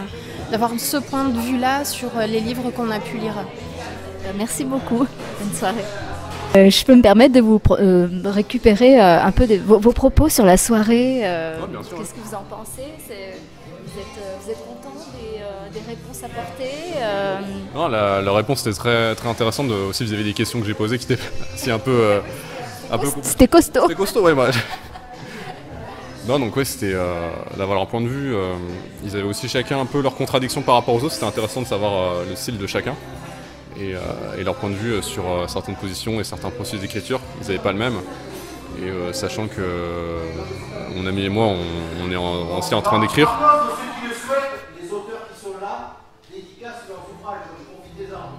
[SPEAKER 8] d'avoir ce point de vue-là sur les livres qu'on a pu lire.
[SPEAKER 13] Merci beaucoup, bonne soirée. Je peux me permettre de vous récupérer un peu vos propos sur la soirée. Qu'est-ce que vous en pensez? Vous êtes content des réponses apportées?
[SPEAKER 9] Non, la réponse était très, très intéressante. Aussi, vous avez des questions que j'ai posées qui étaient aussi un peu
[SPEAKER 13] c'était costaud.
[SPEAKER 9] C'était costaud, ouais. Non, donc ouais, c'était d'avoir leur point de vue. Ils avaient aussi chacun un peu leurs contradictions par rapport aux autres. C'était intéressant de savoir le style de chacun. Et leur point de vue sur certaines positions et certains processus d'écriture, ils n'avaient pas le même. Et sachant que mon ami et moi, on est aussi en train d'écrire.
[SPEAKER 1] Les auteurs qui sont là dédicacent leurs ouvrages, je profite des armes.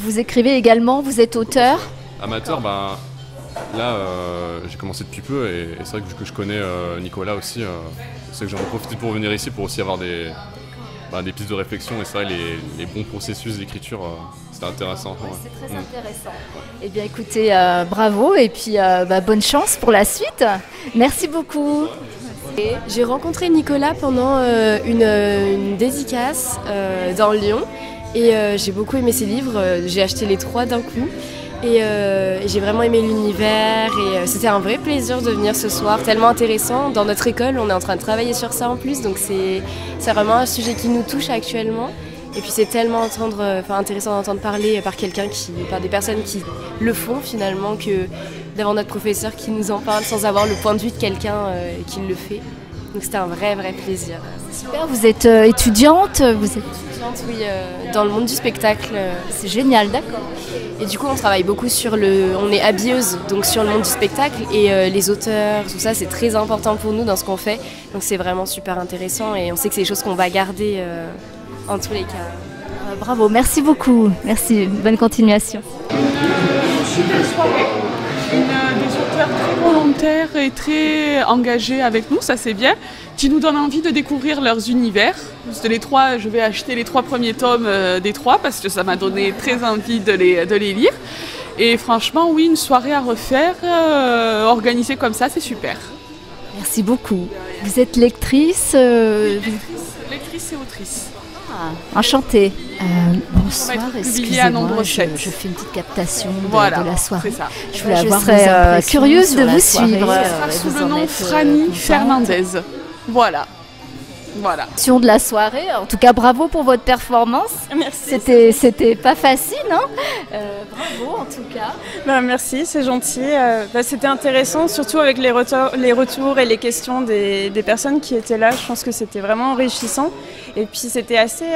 [SPEAKER 13] Vous écrivez également, vous êtes auteur?
[SPEAKER 9] Amateur, là j'ai commencé depuis peu et c'est vrai que vu que je connais Nicolas aussi, c'est que j'en ai profité pour venir ici pour aussi avoir des pistes de réflexion, et c'est vrai les bons processus d'écriture, c'était intéressant.
[SPEAKER 13] Ouais, c'est très intéressant. Eh bien écoutez, bravo et puis bonne chance pour la suite. Merci beaucoup.
[SPEAKER 10] J'ai rencontré Nicolas pendant une dédicace dans Lyon et j'ai beaucoup aimé ses livres. J'ai acheté les 3 d'un coup. Et j'ai vraiment aimé l'univers et c'était un vrai plaisir de venir ce soir, tellement intéressant. Dans notre école, on est en train de travailler sur ça en plus, donc c'est vraiment un sujet qui nous touche actuellement. Et puis c'est tellement intéressant d'entendre parler par des personnes qui le font finalement, que d'avoir notre professeur qui nous en parle sans avoir le point de vue de quelqu'un qui le fait. Donc c'était un vrai plaisir.
[SPEAKER 13] Super, vous êtes étudiante?
[SPEAKER 10] Étudiante, oui, dans le monde du spectacle.
[SPEAKER 13] C'est génial, d'accord.
[SPEAKER 10] Et du coup, on travaille beaucoup on est habilleuse, donc sur le monde du spectacle, et les auteurs, tout ça, c'est très important pour nous dans ce qu'on fait. Donc c'est vraiment super intéressant et on sait que c'est des choses qu'on va garder en tous les cas.
[SPEAKER 13] Bravo, merci beaucoup. Merci, bonne continuation.
[SPEAKER 6] Une super soirée. Des auteurs très volontaires et très engagés avec nous, ça c'est bien, qui nous donnent envie de découvrir leurs univers. Je vais acheter les 3 premiers tomes des 3 parce que ça m'a donné très envie de les lire. Et franchement, oui, une soirée à refaire, organisée comme ça, c'est super.
[SPEAKER 13] Merci beaucoup. Vous êtes lectrice
[SPEAKER 6] Lectrice et autrice.
[SPEAKER 13] Enchantée. Bonsoir, excusez-moi, je
[SPEAKER 6] fais
[SPEAKER 13] une petite captation de la soirée.
[SPEAKER 6] Je
[SPEAKER 13] serais curieuse de vous suivre.
[SPEAKER 6] Ça sera sous le nom Franny Fernandez. Voilà.
[SPEAKER 13] De la soirée. En tout cas, bravo pour votre performance.
[SPEAKER 7] Merci.
[SPEAKER 13] C'était pas facile, hein. Bravo en tout cas.
[SPEAKER 7] Merci, c'est gentil. C'était intéressant, surtout avec les retours et les questions des personnes qui étaient là. Je pense que c'était vraiment enrichissant. Et puis c'était assez...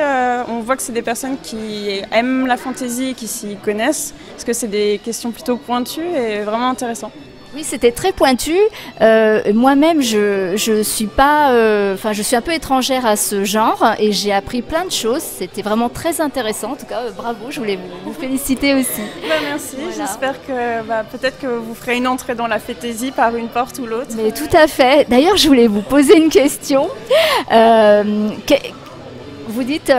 [SPEAKER 7] on voit que c'est des personnes qui aiment la fantaisie, qui s'y connaissent, parce que c'est des questions plutôt pointues et vraiment intéressantes.
[SPEAKER 13] Oui, c'était très pointu. Moi-même, je suis pas, je suis un peu étrangère à ce genre et j'ai appris plein de choses. C'était vraiment très intéressant. En tout cas, bravo. Je voulais vous féliciter aussi.
[SPEAKER 7] Merci.
[SPEAKER 13] Voilà.
[SPEAKER 7] J'espère que peut-être que vous ferez une entrée dans la fantaisie par une porte ou l'autre.
[SPEAKER 13] Mais tout à fait. D'ailleurs, je voulais vous poser une question. Vous dites,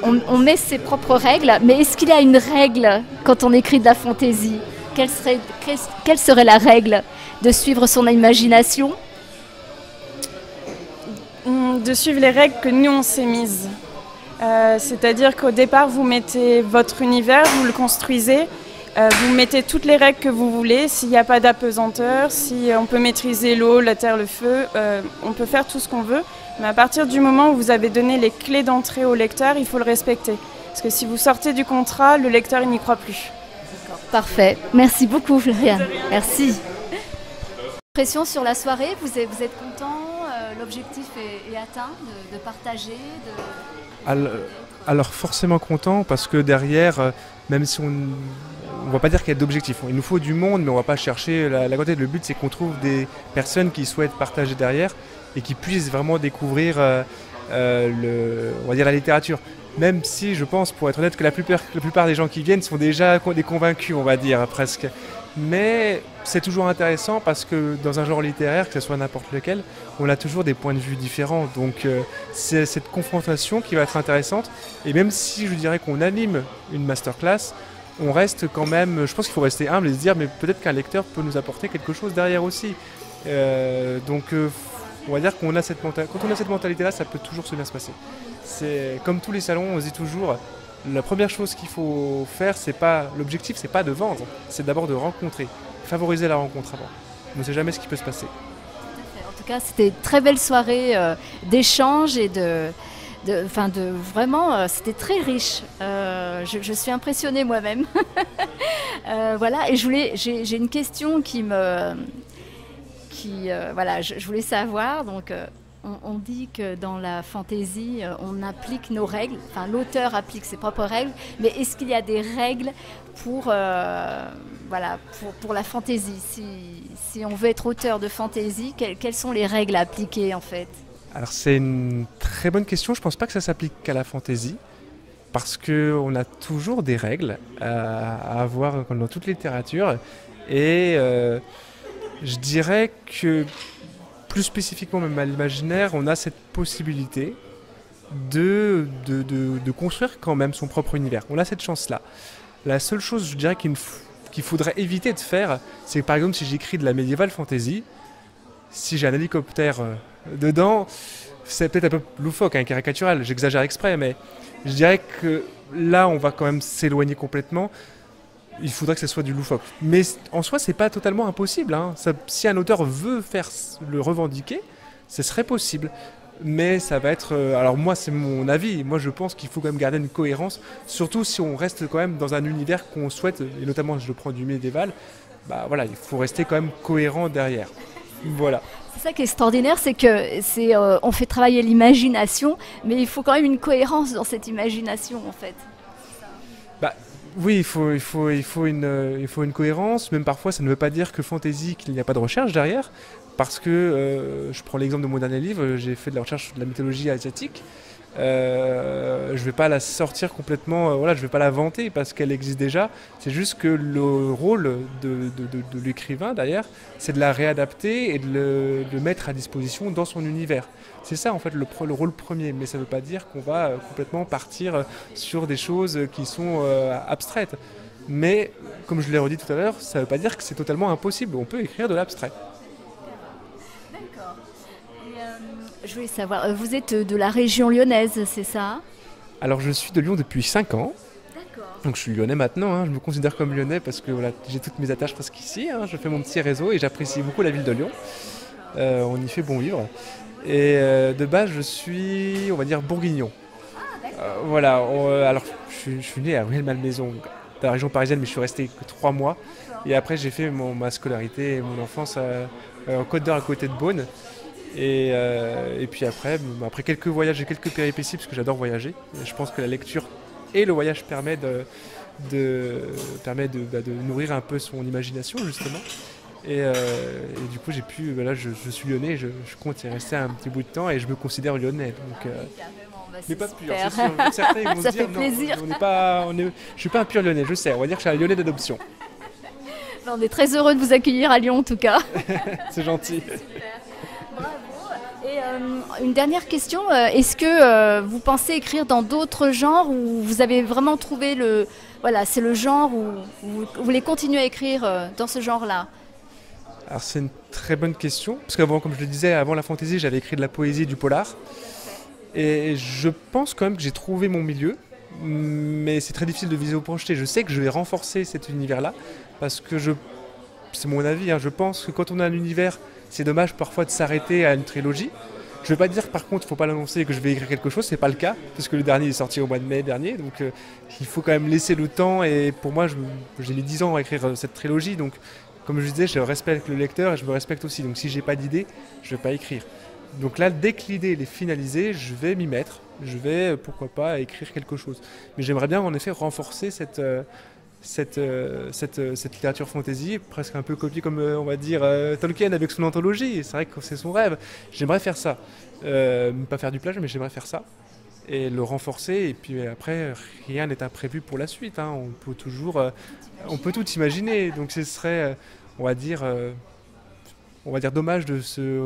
[SPEAKER 13] on met ses propres règles, mais est-ce qu'il y a une règle quand on écrit de la fantaisie ? Quelle serait la règle? De suivre son imagination?
[SPEAKER 7] De suivre les règles que nous on s'est mises. C'est-à-dire qu'au départ, vous mettez votre univers, vous le construisez, vous mettez toutes les règles que vous voulez. S'il n'y a pas d'apesanteur, si on peut maîtriser l'eau, la terre, le feu, on peut faire tout ce qu'on veut. Mais à partir du moment où vous avez donné les clés d'entrée au lecteur, il faut le respecter. Parce que si vous sortez du contrat, le lecteur il n'y croit plus.
[SPEAKER 13] Parfait. Merci beaucoup, Floriane. Merci. Pression sur la soirée, vous êtes content? L'objectif est atteint de partager
[SPEAKER 5] Alors forcément content parce que derrière, même si on ne va pas dire qu'il y a d'objectifs, il nous faut du monde, mais on ne va pas chercher la quantité. Le but, c'est qu'on trouve des personnes qui souhaitent partager derrière et qui puissent vraiment découvrir on va dire la littérature. Même si je pense, pour être honnête, que la plupart des gens qui viennent sont déjà des convaincus, on va dire, presque. Mais c'est toujours intéressant parce que dans un genre littéraire, que ce soit n'importe lequel, on a toujours des points de vue différents. Donc c'est cette confrontation qui va être intéressante. Et même si je dirais qu'on anime une masterclass, on reste quand même, je pense qu'il faut rester humble et se dire, mais peut-être qu'un lecteur peut nous apporter quelque chose derrière aussi. On va dire qu'on a quand on a cette mentalité-là, ça peut toujours se bien se passer. C'est comme tous les salons, on se dit toujours, la première chose qu'il faut faire, l'objectif, c'est pas de vendre, c'est d'abord de rencontrer, favoriser la rencontre avant. On ne sait jamais ce qui peut se passer.
[SPEAKER 13] En tout cas, c'était une très belle soirée d'échange et vraiment, c'était très riche. Je suis impressionnée moi-même. Voilà, et j'ai une question je voulais savoir. Donc, on dit que dans la fantaisie, on applique nos règles. Enfin, l'auteur applique ses propres règles. Mais est-ce qu'il y a des règles pour la fantaisie? Si on veut être auteur de fantaisie, quelles sont les règles à appliquer en fait?
[SPEAKER 5] Alors c'est une très bonne question. Je ne pense pas que ça s'applique qu'à la fantaisie. Parce qu'on a toujours des règles à avoir dans toute littérature. Et je dirais que plus spécifiquement même à l'imaginaire, on a cette possibilité de construire quand même son propre univers. On a cette chance-là. La seule chose, je dirais, qu'il faudrait éviter de faire, c'est que par exemple si j'écris de la médiévale fantasy, si j'ai un hélicoptère dedans, c'est peut-être un peu loufoque, caricatural, j'exagère exprès, mais je dirais que là on va quand même s'éloigner complètement. Il faudrait que ce soit du loufoque. Mais en soi, c'est pas totalement impossible. Si un auteur veut le revendiquer, ce serait possible. Mais ça va être... alors moi, c'est mon avis. Moi, je pense qu'il faut quand même garder une cohérence. Surtout si on reste quand même dans un univers qu'on souhaite, et notamment, je le prends du médiéval, il faut rester quand même cohérent derrière. Voilà.
[SPEAKER 13] C'est ça qui est extraordinaire, c'est que on fait travailler l'imagination, mais il faut quand même une cohérence dans cette imagination, en fait.
[SPEAKER 5] Oui, il faut une cohérence, même parfois ça ne veut pas dire que fantasy, qu'il n'y a pas de recherche derrière, parce que, je prends l'exemple de mon dernier livre, j'ai fait de la recherche de la mythologie asiatique, je ne vais pas la sortir complètement, je ne vais pas la vanter parce qu'elle existe déjà, c'est juste que le rôle de l'écrivain derrière, c'est de la réadapter et de le mettre à disposition dans son univers. C'est ça en fait le rôle premier, mais ça ne veut pas dire qu'on va complètement partir sur des choses qui sont abstraites. Mais comme je l'ai redit tout à l'heure, ça ne veut pas dire que c'est totalement impossible, on peut écrire de l'abstrait.
[SPEAKER 13] D'accord. Et je voulais savoir, vous êtes de la région lyonnaise, c'est ça?
[SPEAKER 5] Alors je suis de Lyon depuis 5 ans.
[SPEAKER 13] D'accord.
[SPEAKER 5] Donc je suis lyonnais maintenant, je me considère comme lyonnais parce que j'ai toutes mes attaches presque ici, je fais mon petit réseau et j'apprécie beaucoup la ville de Lyon. On y fait bon vivre. Et de base, je suis, on va dire, bourguignon. Voilà, alors je suis né à Rueil-Malmaison, dans la région parisienne, mais je suis resté que 3 mois. Et après, j'ai fait ma scolarité et mon enfance en Côte d'Or à côté de Beaune. Et puis après quelques voyages et quelques péripéties, parce que j'adore voyager. Je pense que la lecture et le voyage permet de nourrir un peu son imagination, justement.
[SPEAKER 14] Et du coup, j'ai pu. Là, je suis lyonnais, je compte y rester un petit bout de temps et je me considère lyonnais. Donc, mais pas pur, c'est sûr. Certains ils vont
[SPEAKER 13] ça
[SPEAKER 14] se dire,
[SPEAKER 13] fait plaisir.
[SPEAKER 14] Je suis pas un pur lyonnais, je sais. On va dire que je suis un lyonnais d'adoption.
[SPEAKER 13] On est très heureux de vous accueillir à Lyon en tout cas.
[SPEAKER 14] C'est gentil.
[SPEAKER 13] Bravo. Et une dernière question, est-ce que vous pensez écrire dans d'autres genres ou vous avez vraiment trouvé c'est le genre où vous voulez continuer à écrire dans ce genre-là?
[SPEAKER 14] Alors c'est une très bonne question, parce qu'avant, comme je le disais, avant la fantaisie, j'avais écrit de la poésie et du polar. Et je pense quand même que j'ai trouvé mon milieu, mais c'est très difficile de viser au projeté. Je sais que je vais renforcer cet univers-là, parce que c'est mon avis, je pense que quand on a un univers, c'est dommage parfois de s'arrêter à une trilogie. Je ne vais pas dire par contre, il ne faut pas l'annoncer que je vais écrire quelque chose, c'est pas le cas, puisque le dernier est sorti au mois de mai dernier, donc il faut quand même laisser le temps, et pour moi, j'ai mis 10 ans à écrire cette trilogie, donc comme je disais, je respecte le lecteur et je me respecte aussi, donc si j'ai pas d'idée, je ne vais pas écrire. Donc là, dès que l'idée est finalisée, je vais m'y mettre, je vais, pourquoi pas, écrire quelque chose. Mais j'aimerais bien en effet renforcer cette littérature fantasy, presque un peu copiée comme on va dire Tolkien avec son anthologie. C'est vrai que c'est son rêve. J'aimerais faire ça. Pas faire du plagiat, mais j'aimerais faire ça. Et le renforcer. Et puis après, rien n'est imprévu pour la suite. On peut toujours... on peut tout imaginer. Donc ce serait, on va dire dommage de se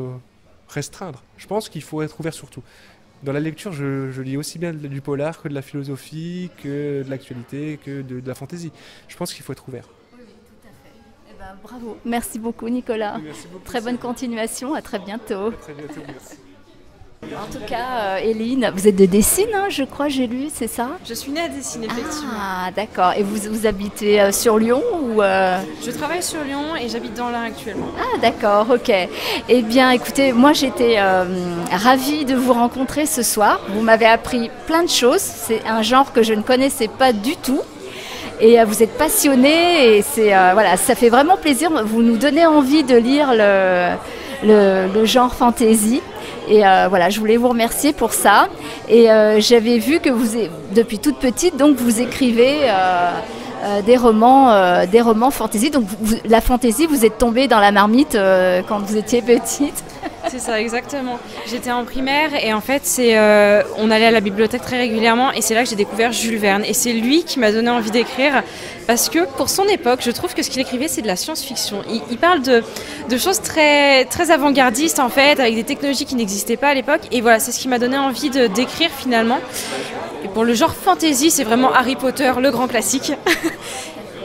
[SPEAKER 14] restreindre. Je pense qu'il faut être ouvert sur tout. Dans la lecture, je lis aussi bien du polar que de la philosophie, que de l'actualité, que de la fantaisie. Je pense qu'il faut être ouvert.
[SPEAKER 13] Oui, tout à fait. Bravo. Merci beaucoup, Nicolas.
[SPEAKER 14] Merci beaucoup.
[SPEAKER 13] Très bonne continuation. À très bientôt.
[SPEAKER 14] À très bientôt, merci.
[SPEAKER 13] En tout cas, Eline, vous êtes de Dessines, je crois, j'ai lu, c'est ça?
[SPEAKER 4] Je suis née à Dessines, effectivement.
[SPEAKER 13] Ah, d'accord. Et vous habitez sur Lyon ou
[SPEAKER 4] Je travaille sur Lyon et j'habite dans l'Ain actuellement.
[SPEAKER 13] Ah, d'accord, ok. Eh bien, écoutez, moi, j'étais ravie de vous rencontrer ce soir. Vous m'avez appris plein de choses. C'est un genre que je ne connaissais pas du tout. Et vous êtes passionnée et ça fait vraiment plaisir. Vous nous donnez envie de lire le genre fantasy. Et je voulais vous remercier pour ça. Et j'avais vu que depuis toute petite, donc vous écrivez des romans fantasy. Donc la fantasy, vous êtes tombée dans la marmite quand vous étiez petite.
[SPEAKER 4] C'est ça, exactement. J'étais en primaire et en fait, on allait à la bibliothèque très régulièrement et c'est là que j'ai découvert Jules Verne. Et c'est lui qui m'a donné envie d'écrire parce que pour son époque, je trouve que ce qu'il écrivait, c'est de la science-fiction. Il parle de choses très, très avant-gardistes en fait, avec des technologies qui n'existaient pas à l'époque. Et voilà, c'est ce qui m'a donné envie d'écrire finalement. Et pour le genre fantasy, c'est vraiment Harry Potter, le grand classique.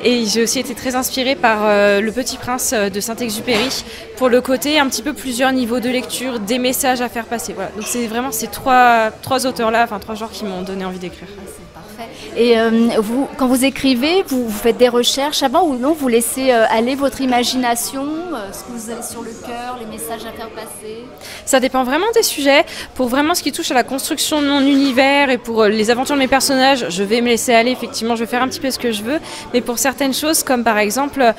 [SPEAKER 4] Et j'ai aussi été très inspirée par Le Petit Prince de Saint-Exupéry pour le côté un petit peu plusieurs niveaux de lecture, des messages à faire passer. Voilà. Donc c'est vraiment ces trois auteurs-là, trois genres qui m'ont donné envie d'écrire.
[SPEAKER 13] Et quand vous écrivez, vous faites des recherches avant ou non? Vous laissez aller votre imagination, ce que vous avez sur le cœur, les messages à faire passer?
[SPEAKER 4] Ça dépend vraiment des sujets. Pour vraiment ce qui touche à la construction de mon univers et pour les aventures de mes personnages, je vais me laisser aller. Effectivement, je vais faire un petit peu ce que je veux. Mais pour certaines choses, comme par exemple,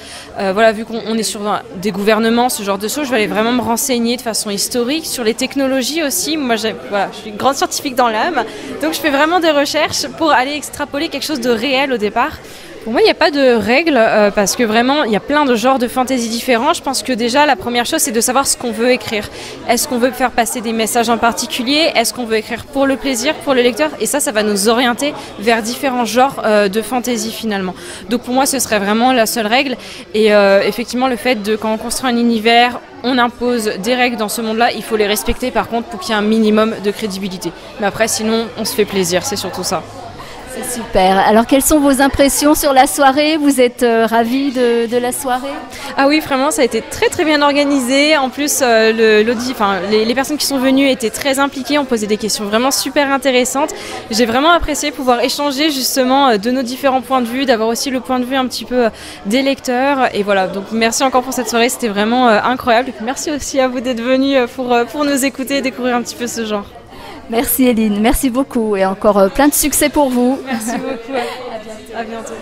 [SPEAKER 4] vu qu'on est sur des gouvernements, ce genre de choses, je vais aller vraiment me renseigner de façon historique sur les technologies aussi. Moi, je suis une grande scientifique dans l'âme, donc je fais vraiment des recherches pour aller extrapoler quelque chose de réel au départ. Pour moi, il n'y a pas de règle parce que vraiment, il y a plein de genres de fantasy différents. Je pense que déjà, la première chose, c'est de savoir ce qu'on veut écrire. Est-ce qu'on veut faire passer des messages en particulier? Est-ce qu'on veut écrire pour le plaisir, pour le lecteur? Et ça va nous orienter vers différents genres de fantasy finalement. Donc pour moi, ce serait vraiment la seule règle. Et effectivement, le fait de, quand on construit un univers, on impose des règles dans ce monde-là, il faut les respecter par contre pour qu'il y ait un minimum de crédibilité. Mais après, sinon, on se fait plaisir, c'est surtout ça.
[SPEAKER 13] C'est super. Alors, quelles sont vos impressions sur la soirée? Vous êtes ravis de la soirée?
[SPEAKER 4] Ah oui, vraiment, ça a été très très bien organisé. En plus, les personnes qui sont venues étaient très impliquées, ont posé des questions vraiment super intéressantes. J'ai vraiment apprécié pouvoir échanger justement de nos différents points de vue, d'avoir aussi le point de vue un petit peu des lecteurs. Et voilà, donc merci encore pour cette soirée, c'était vraiment incroyable. Et puis, merci aussi à vous d'être venus pour nous écouter et découvrir un petit peu ce genre.
[SPEAKER 13] Merci Eline, merci beaucoup et encore plein de succès pour vous.
[SPEAKER 4] Merci beaucoup. À bientôt.